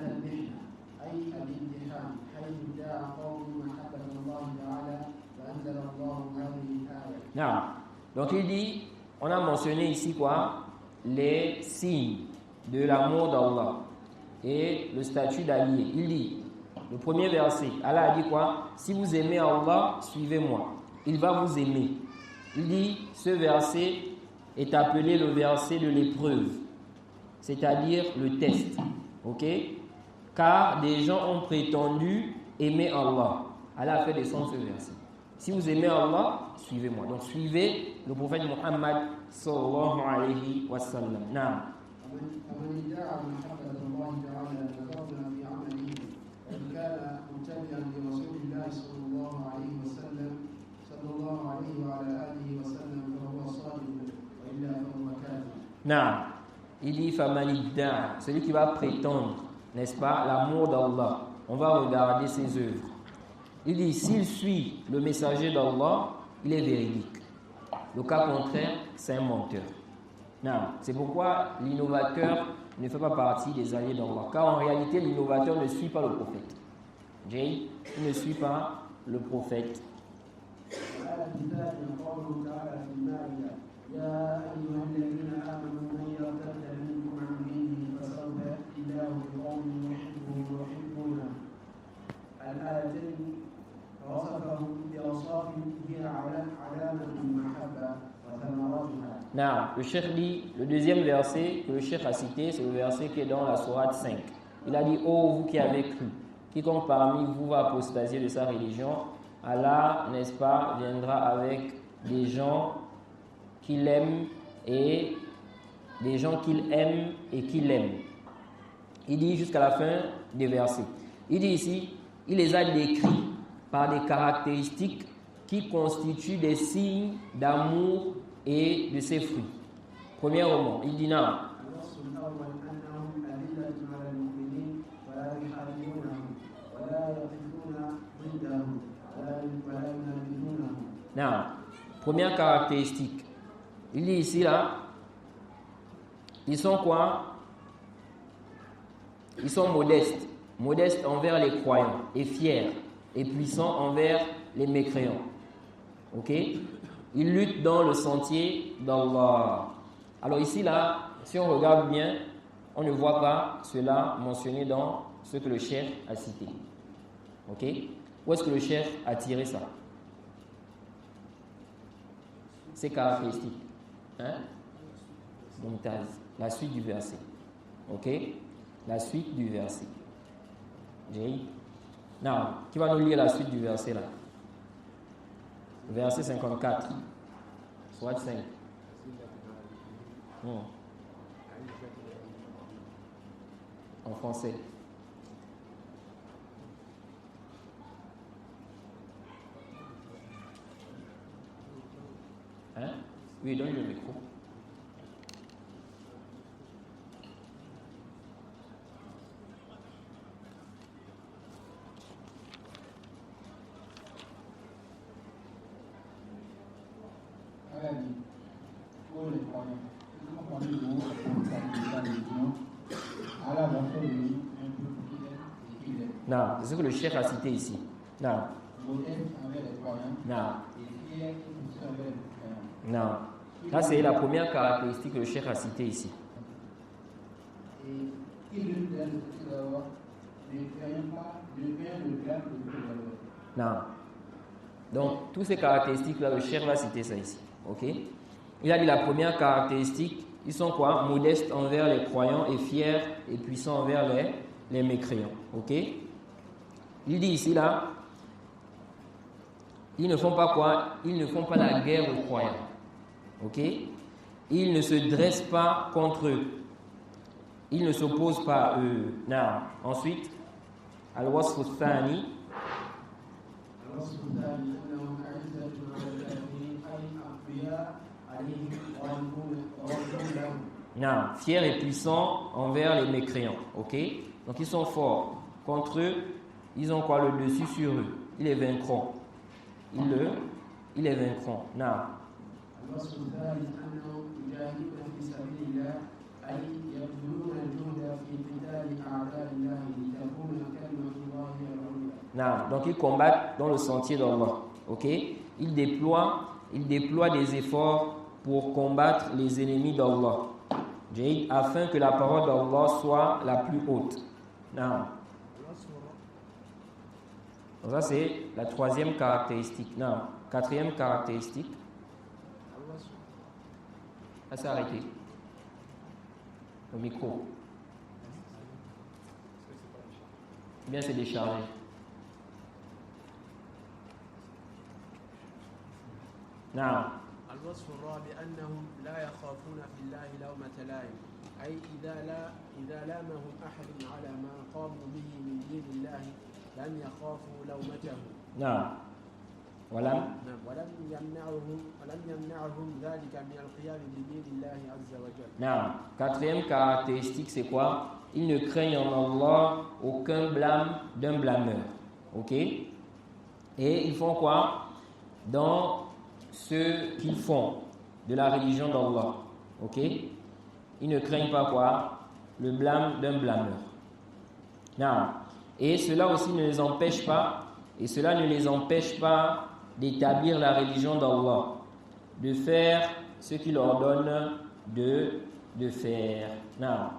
المحنة أي الامتحان حيث ادعى قوم محبة الله تعالى فأنزل الله هذه الآية. Non. Donc il dit, on a mentionné ici quoi? Les signes de l'amour d'Allah et le statut d'allié. Il dit, le premier verset, Allah a dit quoi? Si vous aimez Allah, suivez-moi. Il va vous aimer. Il dit, ce verset est appelé le verset de l'épreuve, c'est-à-dire le test. Ok? Car des gens ont prétendu aimer Allah. Allah a fait descendre ce verset. Si vous aimez Allah, suivez-moi. Donc suivez le prophète Muhammad sallallahu alayhi wa sallam. Naam. فمن ادعى محبة الله تعالى نظرنا في عمله وإن كان متبعا لرسول الله صلى الله عليه وسلم وعلى آله وسلم فهو صادق وإلا فهو كاذب. Non, il dit Famanidda, celui qui va prétendre, n'est-ce pas, l'amour d'Allah. On va regarder ses œuvres. Il dit s'il suit le messager d'Allah, il est véridique. Le cas contraire, c'est un menteur. Non, c'est pourquoi l'innovateur ne fait pas partie des alliés d'Allah. Car en réalité, l'innovateur ne suit pas le prophète. Il ne suit pas le prophète. يا أيها الذين آمنوا من يرتد منكم عن دينه فسوف يأتي الله بقوم يحبهم ويحبونه. الآيتين وصفهم بأوصاف هي علامة المحبة وثمراتها. Non, le cheikh dit, le deuxième verset que le cheikh a cité, c'est le verset qui est dans la sourate 5. Il a dit, ô vous qui avez cru, quiconque parmi vous va apostasier de sa religion, Allah, n'est-ce pas, viendra avec des gens qu'il aime et des gens qu'il aime et qu'il aime. Il dit jusqu'à la fin des versets. Il dit ici, il les a décrits par des caractéristiques qui constituent des signes d'amour et de ses fruits. Premièrement, il dit non. Non. Première caractéristique. Il dit ici là, ils sont quoi? Ils sont modestes. Modestes envers les croyants et fiers et puissants envers les mécréants. Ok? Ils luttent dans le sentier d'Allah. Alors ici là, si on regarde bien, on ne voit pas cela mentionné dans ce que le cheikh a cité. Ok? Où est-ce que le cheikh a tiré ça? Ces caractéristiques. Hein? Mumtaz. La suite du verset. Ok? La suite du verset. Non, qui va nous lire la suite du verset là? Verset 54. Soit 5. En français. Hein? Oui, donne le micro. Non, c'est ce que le cheikh a cité ici. Non. Non. Non. Ça, c'est la première caractéristique que le cheikh a citée ici. Non. Donc, toutes ces caractéristiques-là, le cheikh va citer ça ici. Ok? Il a dit la première caractéristique, ils sont quoi? Modestes envers les croyants et fiers et puissants envers les mécréants. Ok? Il dit ici, là, ils ne font pas quoi? Ils ne font pas la guerre aux croyants. Ok? Ils ne se dressent pas contre eux. Ils ne s'opposent pas à eux. Non. Ensuite, al-wasf al-thani. Non, fiers et puissants envers les mécréants. Ok? Donc ils sont forts. Contre eux, ils ont quoi? Le dessus sur eux. Ils les vaincront. Ils les vaincront. Non. Non. Donc ils combattent dans le sentier d'Allah. Ok? Ils déploient des efforts pour combattre les ennemis d'Allah. Afin que la parole d'Allah soit la plus haute. Non. Donc ça c'est la troisième caractéristique. Non. Quatrième caractéristique. Ça s'est arrêté. Le micro. Bien c'est déchargé. Non. الوصف الرابع أنهم لا يخافون في الله لومة لائم أي إذا لامهم أحد على ما قاموا به من دين الله لم يخافوا لومته. نعم. ولم يمنعهم ذلك من القيام بدين الله عز وجل. نعم. Quatrième caractéristique, c'est quoi? Ils ne craignent en Allah aucun blâme d'un blâmeur. Ok? Et ils font quoi? Dans ce qu'ils font de la religion d'Allah. Ok? Ils ne craignent pas quoi? Le blâme d'un blâmeur. Non. Et cela aussi ne les empêche pas, d'établir la religion d'Allah, de faire ce qu'il leur donne de faire. Non.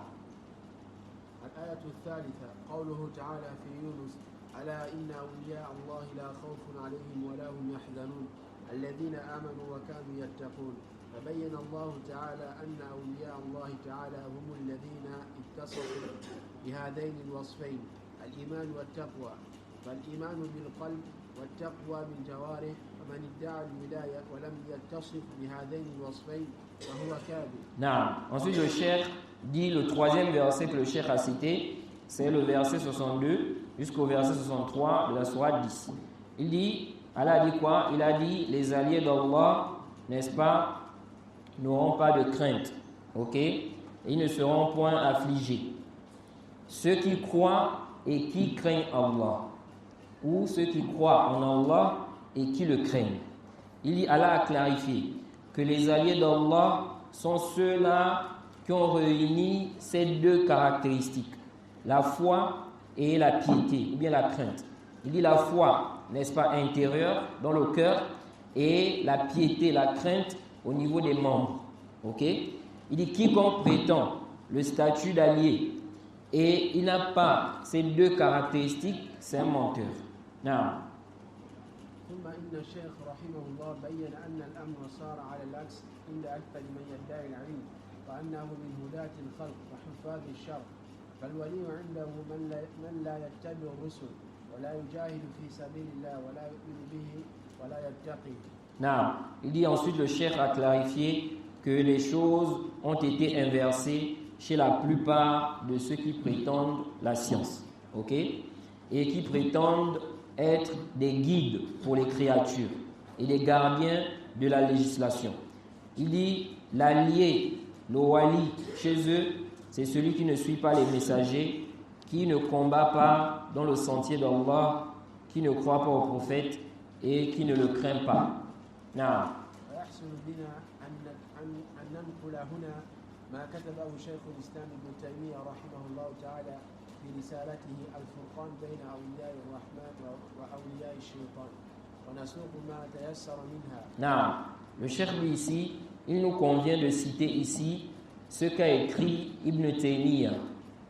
الآية الثالثة قوله تعالى في يونس ألا إن أولياء الله لا خوف عليهم ولا هم يحزنون الذين آمنوا وكانوا يتقون فبين الله تعالى أن أولياء الله تعالى هم الذين اتصفوا بهذين الوصفين الإيمان والتقوى فالإيمان بالقلب والتقوى بالجوارح فمن ادعى الولاية ولم يتصف بهذين الوصفين فهو كاذب. Non. Ensuite le cheikh dit le troisième verset que le cheikh a cité, c'est le verset 62 jusqu'au verset 63 de la sourate 10. Il dit, Allah a dit quoi? Il a dit, les alliés d'Allah, n'est-ce pas, n'auront pas de crainte. Ok? Ils ne seront point affligés. Ceux qui croient et qui craignent Allah, ou ceux qui croient en Allah et qui le craignent. Il dit, Allah a clarifié que les alliés d'Allah sont ceux-là qui ont réuni ces deux caractéristiques, la foi et la piété, ou bien la crainte. Il dit la foi, n'est-ce pas, intérieure, dans le cœur, et la piété, la crainte, au niveau des membres. Ok? Il dit quiconque prétend le statut d'allié et il n'a pas ces deux caractéristiques, c'est un menteur. Non. ثم إن الشيخ رحمه الله بين أن الأمر صار على العكس عند أكثر من يدعي العلم وأنه من هداة الخلق وحفاظ الشر فالولي عنده من لا يتبع الرسل ولا يجاهد في سبيل الله ولا يؤمن به ولا يتقي. Non. Il dit ensuite le cheikh a clarifié que les choses ont été inversées chez la plupart de ceux qui prétendent la science. Ok? Et qui prétendent être des guides pour les créatures et des gardiens de la législation. Il dit l'allié, le wali, chez eux, c'est celui qui ne suit pas les messagers, qui ne combat pas dans le sentier d'Allah, qui ne croit pas au prophète et qui ne le craint pas. Non. ويحسن بنا أن ننقل هنا ما كتبه شيخ الإسلام ابن تيمية رحمه الله تعالى في رسالته الفرقان بين أولياء الرحمن وأولياء الشيطان ونسوق ما تيسر منها. Non. Le cheikh dit ici, il nous convient de citer ici ce qu'a écrit Ibn Taymiyyah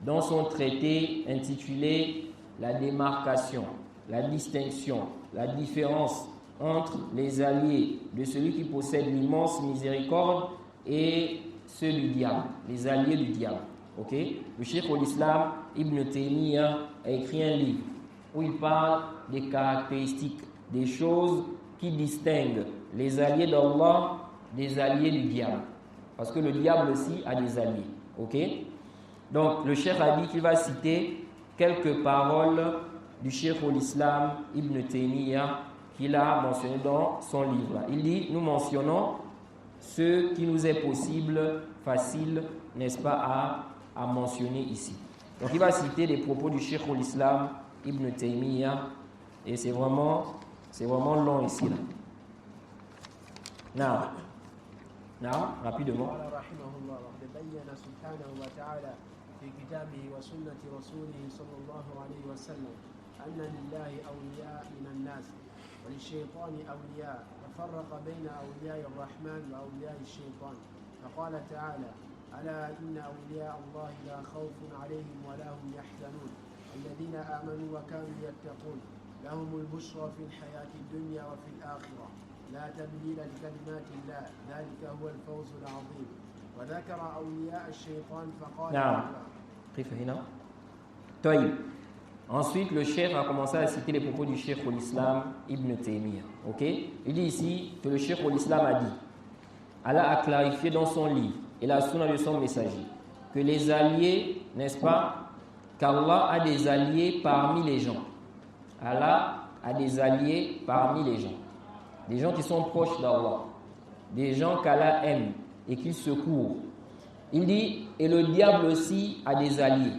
dans son traité intitulé La démarcation, la distinction, la différence entre les alliés de celui qui possède l'immense miséricorde et ceux du diable, les alliés du diable. Ok? Le cheikh l'Islam Ibn Taymiyyah a écrit un livre où il parle des caractéristiques, des choses qui distinguent les alliés d'Allah des alliés du diable. Parce que le diable aussi a des alliés. Ok? Donc le cheikh a dit qu'il va citer quelques paroles du cheikh l'Islam Ibn Taymiyyah qu'il a mentionné dans son livre. Il dit, nous mentionnons ce qui nous est possible, facile, n'est-ce pas, à mentionner ici. Donc il va citer des propos du cheikh l'Islam Ibn Taymiyyah et c'est vraiment long ici. Non, rapidement. في كتابه وسنة رسوله صلى الله عليه وسلم أن لله أولياء من الناس وللشيطان أولياء ففرق بين أولياء الرحمن وأولياء الشيطان فقال تعالى ألا إن أولياء الله لا خوف عليهم ولا هم يحزنون الذين آمنوا وكانوا يتقون لهم البشرى في الحياة الدنيا وفي الآخرة لا تبديل لكلمات الله ذلك هو الفوز العظيم وذكر أولياء الشيطان فقال Ensuite, le cheikh a commencé à citer les propos du cheikh l'Islam Ibn Taymiyyah. Ok? Il dit ici que le cheikh l'Islam a dit, Allah a clarifié dans son livre et la sunna de son messager que les alliés, n'est-ce pas, qu'Allah a des alliés parmi les gens. Allah a des alliés parmi les gens. Des gens qui sont proches d'Allah. Des gens qu'Allah aime et qu'il secourt. Il dit, et le diable aussi a des alliés.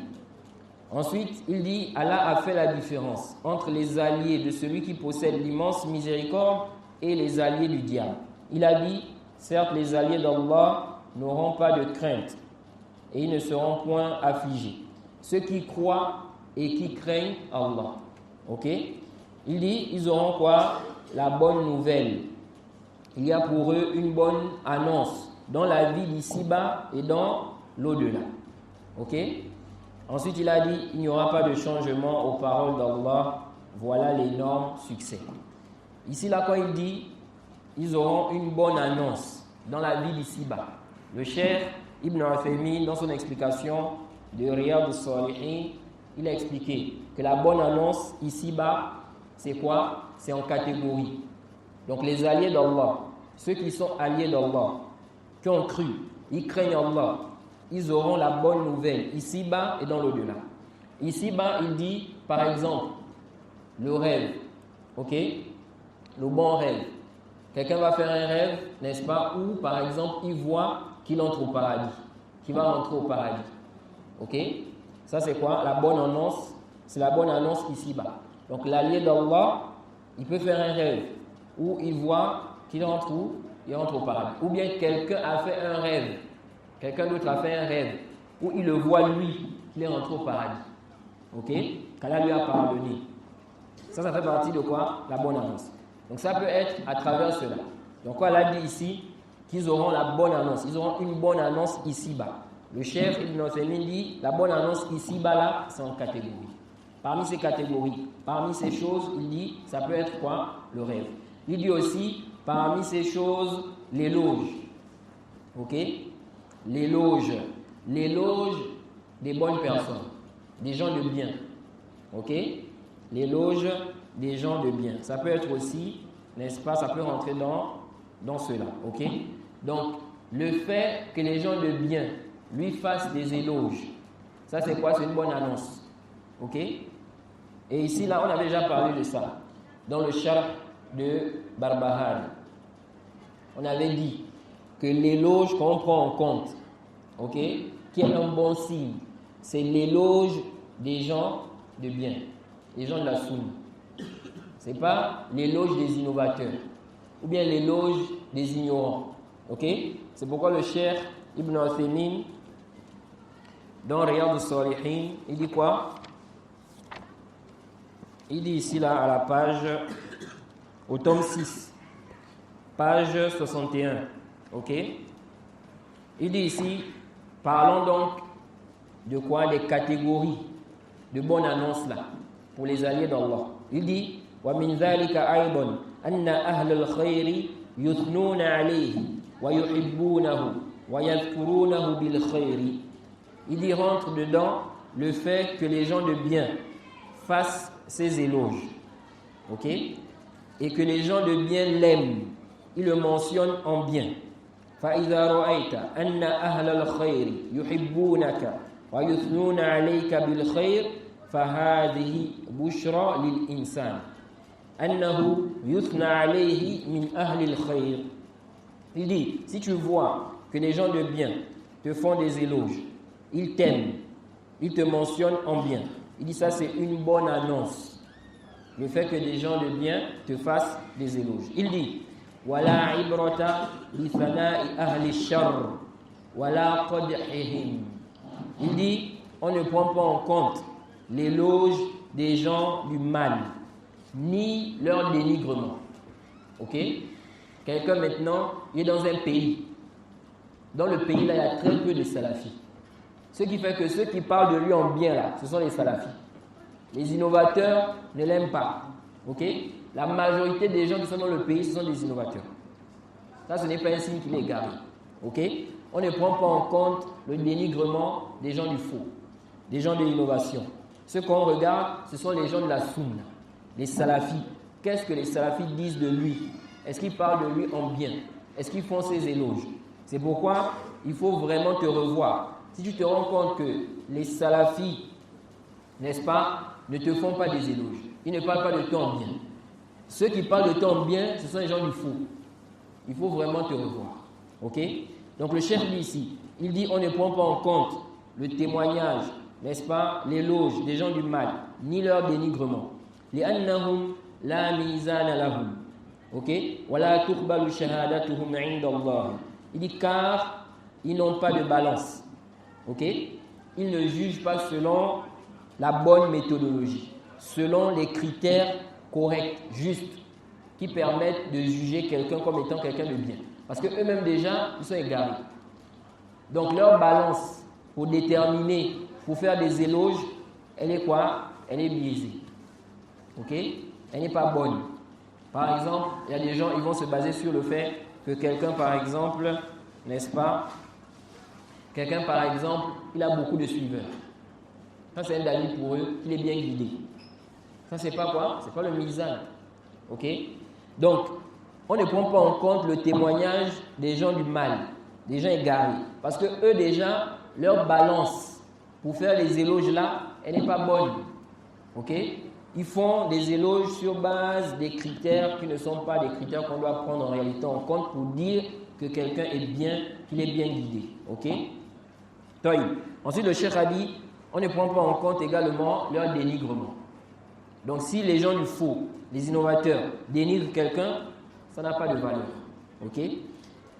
Ensuite, il dit, Allah a fait la différence entre les alliés de celui qui possède l'immense miséricorde et les alliés du diable. Il a dit, certes, les alliés d'Allah n'auront pas de crainte et ils ne seront point affligés. Ceux qui croient et qui craignent Allah. Ok? Il dit, ils auront quoi? La bonne nouvelle. Il y a pour eux une bonne annonce dans la vie d'ici-bas et dans l'au-delà. Ok? Ensuite, il a dit, il n'y aura pas de changement aux paroles d'Allah. Voilà l'énorme succès. Ici, là, quand il dit, ils auront une bonne annonce dans la vie d'ici-bas. Le cheikh Ibn Uthaymin, dans son explication de Riyad al-Salihin, il a expliqué que la bonne annonce ici-bas, c'est quoi? C'est en catégorie. Donc, les alliés d'Allah, ceux qui sont alliés d'Allah, qui ont cru, ils craignent Allah, ils auront la bonne nouvelle ici-bas et dans l'au-delà. Ici-bas, il dit, par exemple, le rêve, ok? Le bon rêve. Quelqu'un va faire un rêve, n'est-ce pas, où, par exemple, il voit qu'il entre au paradis, qu'il va rentrer au paradis. Ok? Ça, c'est quoi? La bonne annonce, c'est la bonne annonce ici-bas. Donc, l'allié d'Allah, il peut faire un rêve où il voit qu'il rentre où? Il rentre au paradis. Ou bien quelqu'un a fait un rêve. Quelqu'un d'autre a fait un rêve où il le voit lui, qu'il est rentré au paradis. Ok? Qu'Allah lui a pardonné. Ça fait partie de quoi? La bonne annonce. Donc ça peut être à travers cela. Donc Allah dit ici qu'ils auront la bonne annonce. Ils auront une bonne annonce ici-bas. Le chef Ibn Uthaymin dit la bonne annonce ici-bas là, c'est en catégorie. Parmi ces catégories, parmi ces choses, il dit ça peut être quoi? Le rêve. Il dit aussi parmi ces choses, l'éloge. Ok? L'éloge des bonnes personnes, des gens de bien. Ok? L'éloge des gens de bien. Ça peut être aussi, n'est-ce pas, ça peut rentrer dans cela. Ok? Donc, le fait que les gens de bien lui fassent des éloges, ça c'est quoi? C'est une bonne annonce. Ok? Et ici, là, on avait déjà parlé de ça dans le Sharh de Barbahari. On avait dit que l'éloge qu'on prend en compte, ok, qui est un bon signe, c'est l'éloge des gens de bien, les gens de la sunna. Ce n'est pas l'éloge des innovateurs ou bien l'éloge des ignorants. Ok? C'est pourquoi le cheikh Ibn Uthaymin, dans Riyad al-Salihin, il dit quoi? Il dit ici, là, à la page, au tome 6, page 61. Ok? Il dit ici, parlons donc de quoi? Des catégories de bonnes annonces là, pour les alliés d'Allah. Il dit, وَمِنْ ذَلِكَ أَيْضًا أَنَّ أَهْلَ الْخَيْرِ يُثْنُونَ عَلَيْهِ وَيُحِبُّونَهُ وَيَذْكُرُونَهُ بِالْخَيْرِ. Il y rentre dedans le fait que les gens de bien fassent ces éloges, ok, et que les gens de bien l'aiment, ils le mentionnent en bien. فَإِذَا رَأَيْتَ أَنَّ أَهْلَ الْخَيْرِ يُحِبُّونَكَ وَيُثْنُونَ عَلَيْكَ بِالْخَيْرِ فَهَذِهِ بُشْرَى لِلْإِنسَانِ أَنَّهُ يُثْنَى عَلَيْهِ مِنْ أَهْلِ الْخَيْرِ. Il dit, si tu vois que les gens de bien te font des éloges, ils t'aiment, ils te mentionnent en bien, il dit ça c'est une bonne annonce, le fait que des gens de bien te fassent des éloges. Il dit وَلَا عِبْرَةَ بِثَنَاءِ أَهْلِ الشَّرِّ وَلَا قَدْحِهِمْ. Il dit, on ne prend pas en compte l'éloge des gens du mal, ni leur dénigrement. Ok? Quelqu'un maintenant, il est dans un pays. Dans le pays là, il y a très peu de salafis. Ce qui fait que ceux qui parlent de lui en bien là, ce sont les salafis. Les innovateurs ne l'aiment pas. Ok? La majorité des gens qui sont dans le pays, ce sont des innovateurs. Ça, ce n'est pas un signe qu'il est garé. Ok? On ne prend pas en compte le dénigrement des gens du faux, des gens de l'innovation. Ce qu'on regarde, ce sont les gens de la sunna, les salafis. Qu'est-ce que les salafis disent de lui? Est-ce qu'ils parlent de lui en bien? Est-ce qu'ils font ses éloges? C'est pourquoi il faut vraiment te revoir. Si tu te rends compte que les salafis, n'est-ce pas, ne te font pas des éloges, ils ne parlent pas de toi en bien. Ceux qui parlent de toi en bien, ce sont les gens du faux. Il faut vraiment te revoir. Ok? Donc le chef dit ici, il dit on ne prend pas en compte le témoignage, n'est-ce pas, l'éloge des gens du mal, ni leur dénigrement. لأنهم لا ميزان لهم. Ok? ولا تقبل شهادتهم عند الله. Il dit car ils n'ont pas de balance. Ok? Ils ne jugent pas selon la bonne méthodologie, selon les critères corrects, justes, qui permettent de juger quelqu'un comme étant quelqu'un de bien. Parce qu'eux-mêmes déjà, ils sont égarés. Donc leur balance pour déterminer, pour faire des éloges, elle est quoi? Elle est biaisée. Ok? Elle n'est pas bonne. Par exemple, il y a des gens, ils vont se baser sur le fait que quelqu'un, par exemple, n'est-ce pas? Quelqu'un, par exemple, il a beaucoup de suiveurs. Ça, c'est un dalil pour eux, il est bien guidé. Ça, c'est pas quoi? C'est pas le mizan. Ok? Donc, on ne prend pas en compte le témoignage des gens du mal, des gens égarés. Parce que eux, déjà, leur balance pour faire les éloges là, elle n'est pas bonne. Ok? Ils font des éloges sur base des critères qui ne sont pas des critères qu'on doit prendre en réalité en compte pour dire que quelqu'un est bien, qu'il est bien guidé. Ok? Ensuite, le cheikh a dit, on ne prend pas en compte également leur dénigrement. Donc, si les gens du faux, les innovateurs, dénigrent quelqu'un, ça n'a pas de valeur. Ok?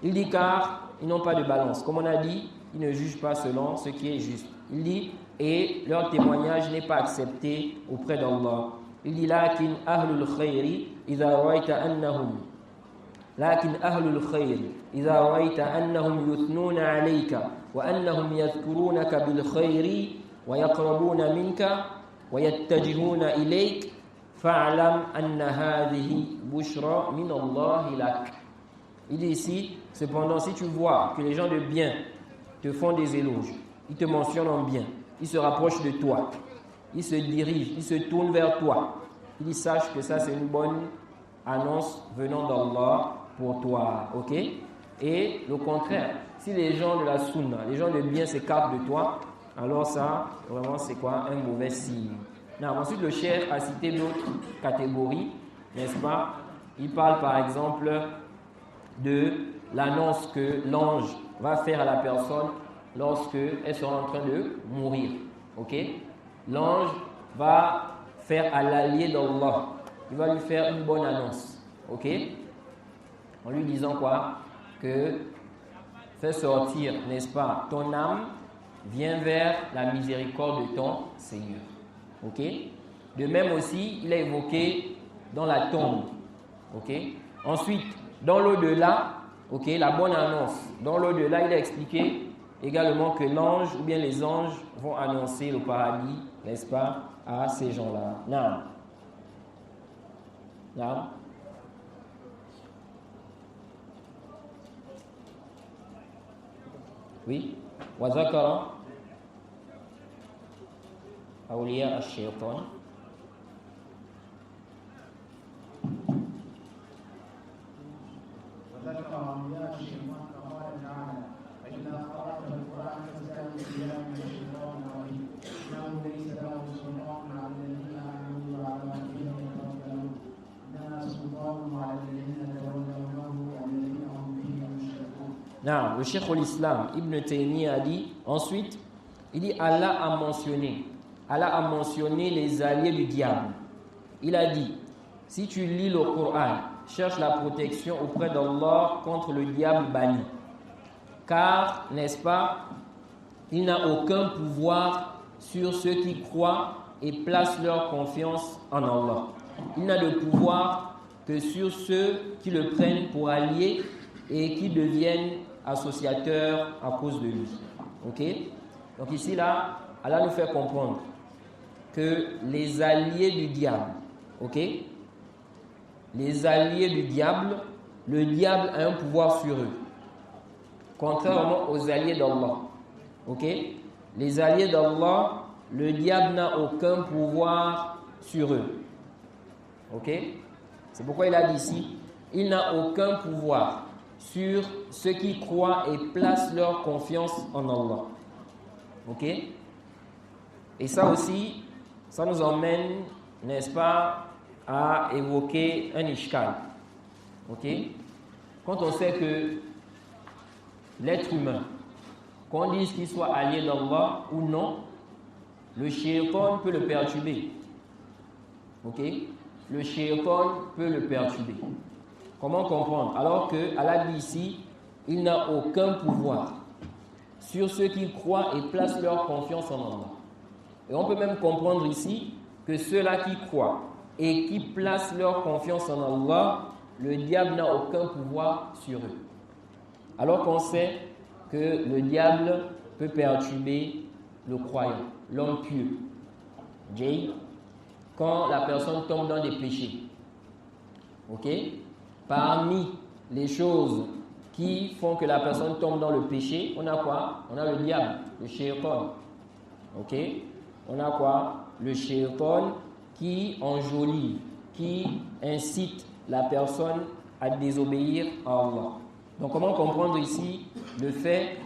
Il dit car ils n'ont pas de balance. Comme on a dit, ils ne jugent pas selon ce qui est juste. Il dit et leur témoignage n'est pas accepté auprès d'Allah. Il dit lakin ahlul khayri idha ra'ayta annahum yuthnuna alayka wa annahum yadhkurunaka bil khayri wa yaqrabuna minka wa yattajihuna ilayk fa'lam anna hadhihi bushra min Allah lak. Il dit ici, cependant, si tu vois que les gens de bien te font des éloges, ils te mentionnent en bien, ils se rapprochent de toi, ils se dirigent, ils se tournent vers toi, il dit sache que ça c'est une bonne annonce venant d'Allah pour toi, ok? Et le contraire, si les gens de la sunna, les gens de bien s'écartent de toi, alors ça, vraiment c'est quoi? Un mauvais signe. Non, ensuite le cheikh a cité d'autres catégories, n'est-ce pas? Il parle par exemple de l'annonce que l'ange va faire à la personne lorsque elle sera en train de mourir. Ok? L'ange va faire à l'allié d'Allah. Il va lui faire une bonne annonce. Ok? En lui disant quoi? Que fais sortir, n'est-ce pas, ton âme, viens vers la miséricorde de ton Seigneur. Ok? De même aussi, il a évoqué dans la tombe. Ok? Ensuite, dans l'au-delà, ok, la bonne annonce. Dans l'au-delà, il a expliqué également que l'ange ou bien les anges vont annoncer le paradis, n'est-ce pas, à ces gens-là. Naam. Naam. Oui. Wa zakara awliya ash-shaytan. وذكر أولياء الشيطان فقال تعالى فإذا قرأت القرآن فاستعذ بالله من الشيطان الرجيم إنه ليس له سلطان على الذين آمنوا وعلى ربهم يتوكلون إنما سلطانه على الذين تولونه والذين هم به مشركون. Non, le Cheikh l'Islam Ibn Taymiyyah a dit ensuite, il dit Allah a mentionné les alliés du diable. Il a dit, si tu lis le Coran, cherche la protection auprès d'Allah contre le diable banni. Car, n'est-ce pas, il n'a aucun pouvoir sur ceux qui croient et placent leur confiance en Allah. Il n'a de pouvoir que sur ceux qui le prennent pour allié et qui deviennent associateurs à cause de lui. Ok? Donc ici, là, Allah nous fait comprendre que les alliés du diable, ok? Les alliés du diable, le diable a un pouvoir sur eux. Contrairement aux alliés d'Allah. Ok? Les alliés d'Allah, le diable n'a aucun pouvoir sur eux. Ok? C'est pourquoi il a dit ici, il n'a aucun pouvoir sur ceux qui croient et placent leur confiance en Allah. Ok? Et ça aussi, ça nous emmène, n'est-ce pas, à évoquer un ishkal. Ok? Quand on sait que l'être humain, qu'on dise qu'il soit allié d'Allah ou non, le shaitan peut le perturber. Ok? Le shaitan peut le perturber. Comment comprendre? Alors que Allah dit ici, il n'a aucun pouvoir sur ceux qui croient et placent leur confiance en Allah. Et on peut même comprendre ici que ceux-là qui croient et qui placent leur confiance en Allah, le diable n'a aucun pouvoir sur eux. Alors qu'on sait que le diable peut perturber le croyant, l'homme pieux. Jay, quand la personne tombe dans des péchés, ok? Parmi les choses qui font que la personne tombe dans le péché, on a quoi? On a le diable, le shaitan. Ok? On a quoi? Le shaitan qui enjolive, qui incite la personne à désobéir à Allah. Donc comment comprendre ici le fait,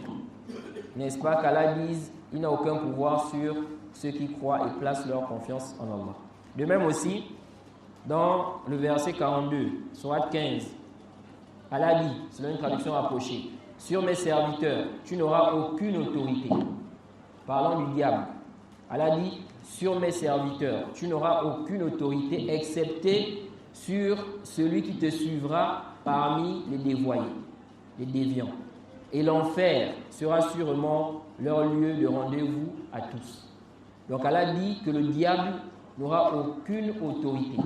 n'est-ce pas, qu'Allah dise il n'a aucun pouvoir sur ceux qui croient et placent leur confiance en Allah. De même aussi, dans le verset 42, sourate 15, Allah dit, selon une traduction approchée, sur mes serviteurs, tu n'auras aucune autorité. Parlant du diable, Allah dit, sur mes serviteurs, tu n'auras aucune autorité excepté sur celui qui te suivra parmi les dévoyés, les déviants. Et l'enfer sera sûrement leur lieu de rendez-vous à tous. Donc Allah dit que le diable n'aura aucune autorité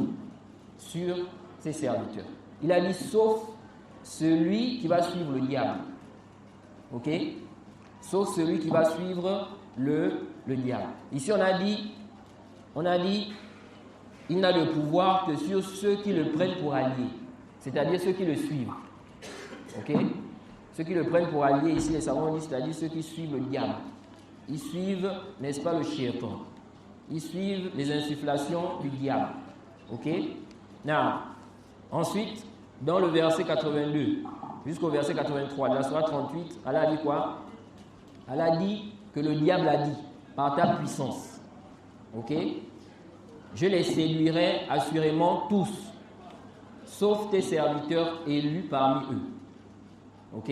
sur ses serviteurs. Il a dit sauf celui qui va suivre le diable. Ok? Sauf celui qui va suivre le diable. Ici on a dit il n'a de pouvoir que sur ceux qui le prennent pour allié, c'est-à-dire ceux qui le suivent. Ok? Ceux qui le prennent pour allié, ici les savants disent, c'est-à-dire ceux qui suivent le diable. Ils suivent, n'est-ce pas, le shaitan. Ils suivent les insufflations du diable. Ok? Now, ensuite, dans le verset 82 jusqu'au verset 83 de la sourate 38, Allah a dit quoi? Allah dit que le diable a dit, par ta puissance, ok? Je les séduirai assurément tous, sauf tes serviteurs élus parmi eux. Ok?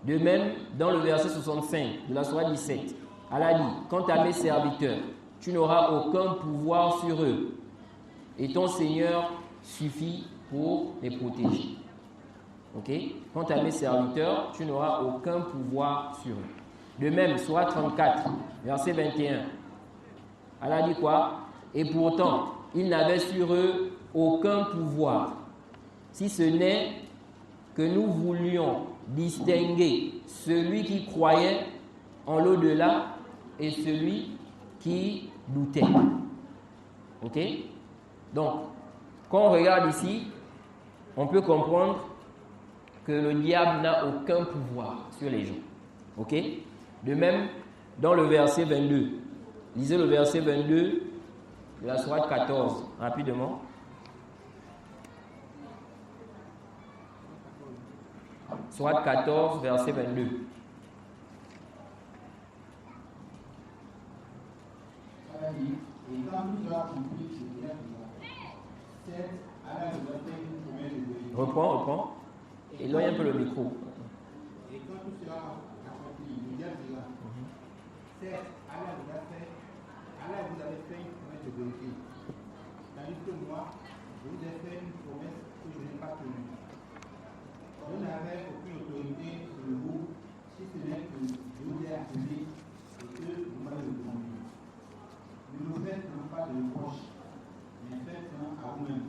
De même, dans le verset 65 de la sourate 17, Allah dit, quant à mes serviteurs, tu n'auras aucun pouvoir sur eux, et ton Seigneur suffit pour les protéger. Ok? Quant à mes serviteurs, tu n'auras aucun pouvoir sur eux. De même, sourate 34, verset 21, Allah dit quoi? Et pourtant, ils n'avaient sur eux aucun pouvoir, si ce n'est que nous voulions distinguer celui qui croyait en l'au-delà et celui qui doutait. Ok? Donc, quand on regarde ici, on peut comprendre que le diable n'a aucun pouvoir sur les gens. Ok? De même, dans le verset 22, lisez le verset 22 de la sourate 14, rapidement. Sourate 14, verset 22. Et quand tu as compris ce qu'il y a certes, Allah nous a fait une promesse de vérité. Reprends. Éloigne un peu le micro. Et quand tout sera accompli, le diable dira, certes, Allah vous avait fait une promesse de vérité. Tandis que moi, je vous ai fait une promesse que je n'ai pas tenue. Je n'avais aucune autorité sur vous, si ce n'est que je vous ai appelé et que vous m'avez répondu. Ne nous faites donc pas de reproches, mais faites-en à vous-même.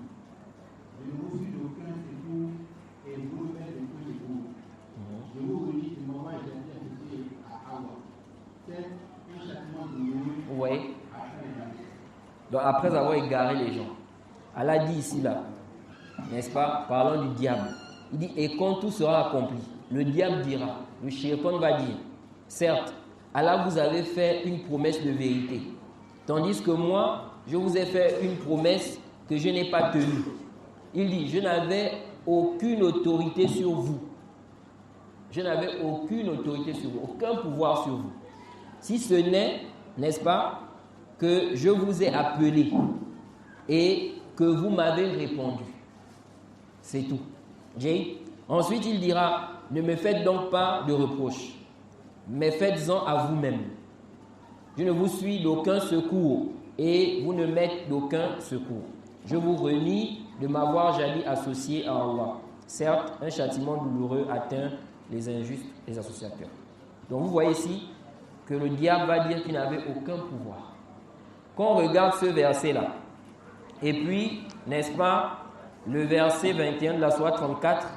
Je ne vous suis d'aucun secours et vous ne faites aucun secours. Je vous redis de moment j'ai été associé à Hawa. C'est un châtiment de nous. Oui. Donc après avoir égaré les gens, Allah dit ici là, n'est-ce pas, parlant du diable, il dit, et quand tout sera accompli, le diable dira, le shaitan va dire, certes, Allah vous avait fait une promesse de vérité, tandis que moi, je vous ai fait une promesse que je n'ai pas tenue. Il dit, je n'avais aucune autorité sur vous. Je n'avais aucune autorité sur vous, aucun pouvoir sur vous. Si ce n'est-ce pas, que je vous ai appelé et que vous m'avez répondu. C'est tout. Ensuite, il dira, ne me faites donc pas de reproches, mais faites-en à vous-même. Je ne vous suis d'aucun secours et vous ne m'êtes d'aucun secours. Je vous renie de m'avoir jadis associé à Allah. Certes, un châtiment douloureux atteint les injustes, les associateurs. Donc vous voyez ici que le diable va dire qu'il n'avait aucun pouvoir. Quand on regarde ce verset-là, et puis, n'est-ce pas, le verset 21 de la sourate 34,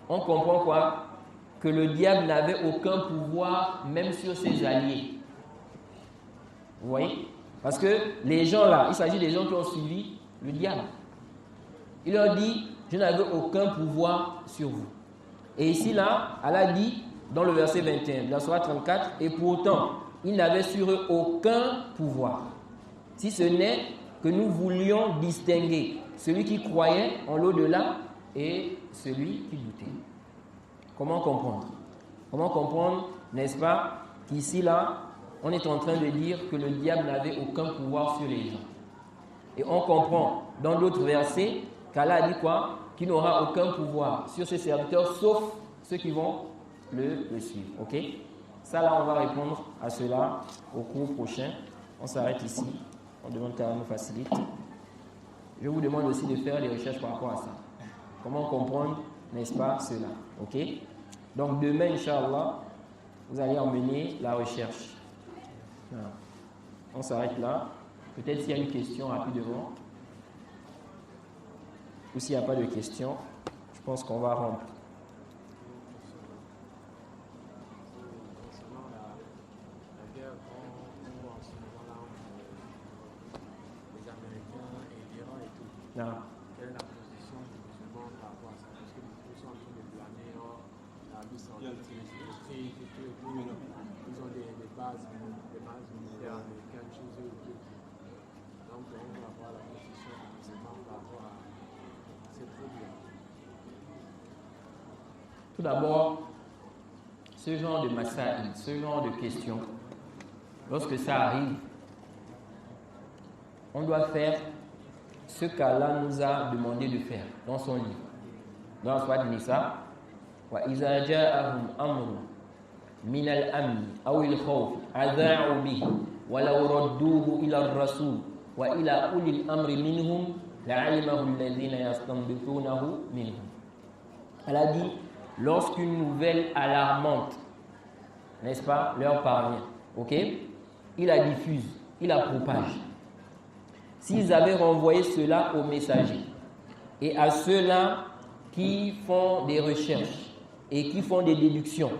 on comprend quoi? Que le diable n'avait aucun pouvoir même sur ses alliés. Vous voyez? Parce que les gens là, il s'agit des gens qui ont suivi le diable. Il leur dit, je n'avais aucun pouvoir sur vous. Et ici là, Allah dit, dans le verset 21 de la sourate 34, et pourtant, il n'avait sur eux aucun pouvoir. Si ce n'est que nous voulions distinguer celui qui croyait en l'au-delà et celui qui doutait. Comment comprendre? Comment comprendre, n'est-ce pas, qu'ici là, on est en train de dire que le diable n'avait aucun pouvoir sur les gens. Et on comprend dans d'autres versets qu'Allah a dit quoi? Qu'il n'aura aucun pouvoir sur ses serviteurs sauf ceux qui vont le suivre. Ok? Ça là, on va répondre à cela au cours prochain. On s'arrête ici. On demande qu'Allah nous facilite. Je vous demande aussi de faire des recherches par rapport à ça. Comment comprendre, n'est-ce pas, cela? Ok? Donc demain, Inch'Allah, vous allez emmener la recherche. Voilà. On s'arrête là. Peut-être s'il y a une question rapidement. Ou s'il n'y a pas de question, je pense qu'on va rendre. Quelle est la position du musulman par rapport à ça? Parce que nous sommes en train de blâmer l'Arabie Saoudite, ils ont des bases militaires américaines chez eux. Donc, on va voir la position du musulman par rapport à ces problèmes. Tout d'abord, ce genre de masaïl, ce genre de questions, lorsque ça arrive, on doit faire ce qu'Allah nous a demandé de faire dans son livre. Dans la sourate Nisa, وإذا جاءهم أمر من الأمن أو الخوف أذاعوا به ولو ردوه إلى الرسول وإلى أولي الأمر منهم لعلمه الذين يستنبطونه منهم. Elle a dit, lorsqu'une nouvelle alarmante, n'est-ce pas, leur parvient, ok, il la diffuse, il la propage. S'ils avaient renvoyé cela aux messagers et à ceux-là qui font des recherches et qui font des déductions,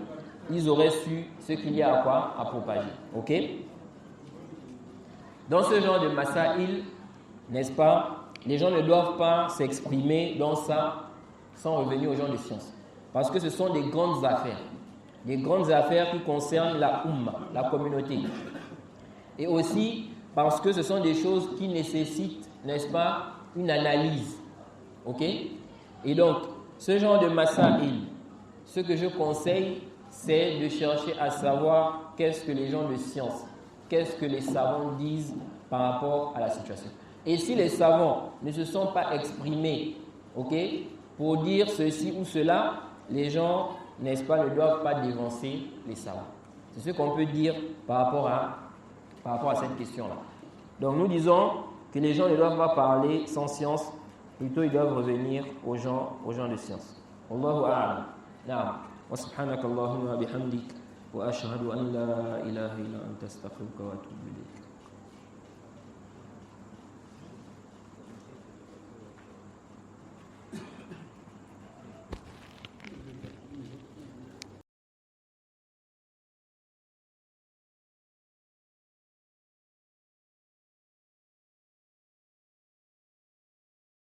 ils auraient su ce qu'il y a à quoi à propager, ok. Dans ce genre de masaïl, n'est-ce pas, les gens ne doivent pas s'exprimer dans ça sans revenir aux gens de science. Parce que ce sont des grandes affaires qui concernent la Ummah, la communauté. Et aussi parce que ce sont des choses qui nécessitent, n'est-ce pas, une analyse. Ok? Et donc, ce genre de masaïl, ce que je conseille, c'est de chercher à savoir qu'est-ce que les gens de science, qu'est-ce que les savants disent par rapport à la situation. Et si les savants ne se sont pas exprimés, ok, pour dire ceci ou cela, les gens, n'est-ce pas, ne doivent pas dévancer les savants. C'est ce qu'on peut dire par rapport à cette question-là. Donc nous disons que les gens ne doivent pas parler sans science, plutôt ils doivent revenir aux gens de science. Allahu a'lam. Na'am. Wa subhanaka Allahumma bihamdik wa ashhadu an la ilaha illa anta astaghfiruka wa atubu ilayk.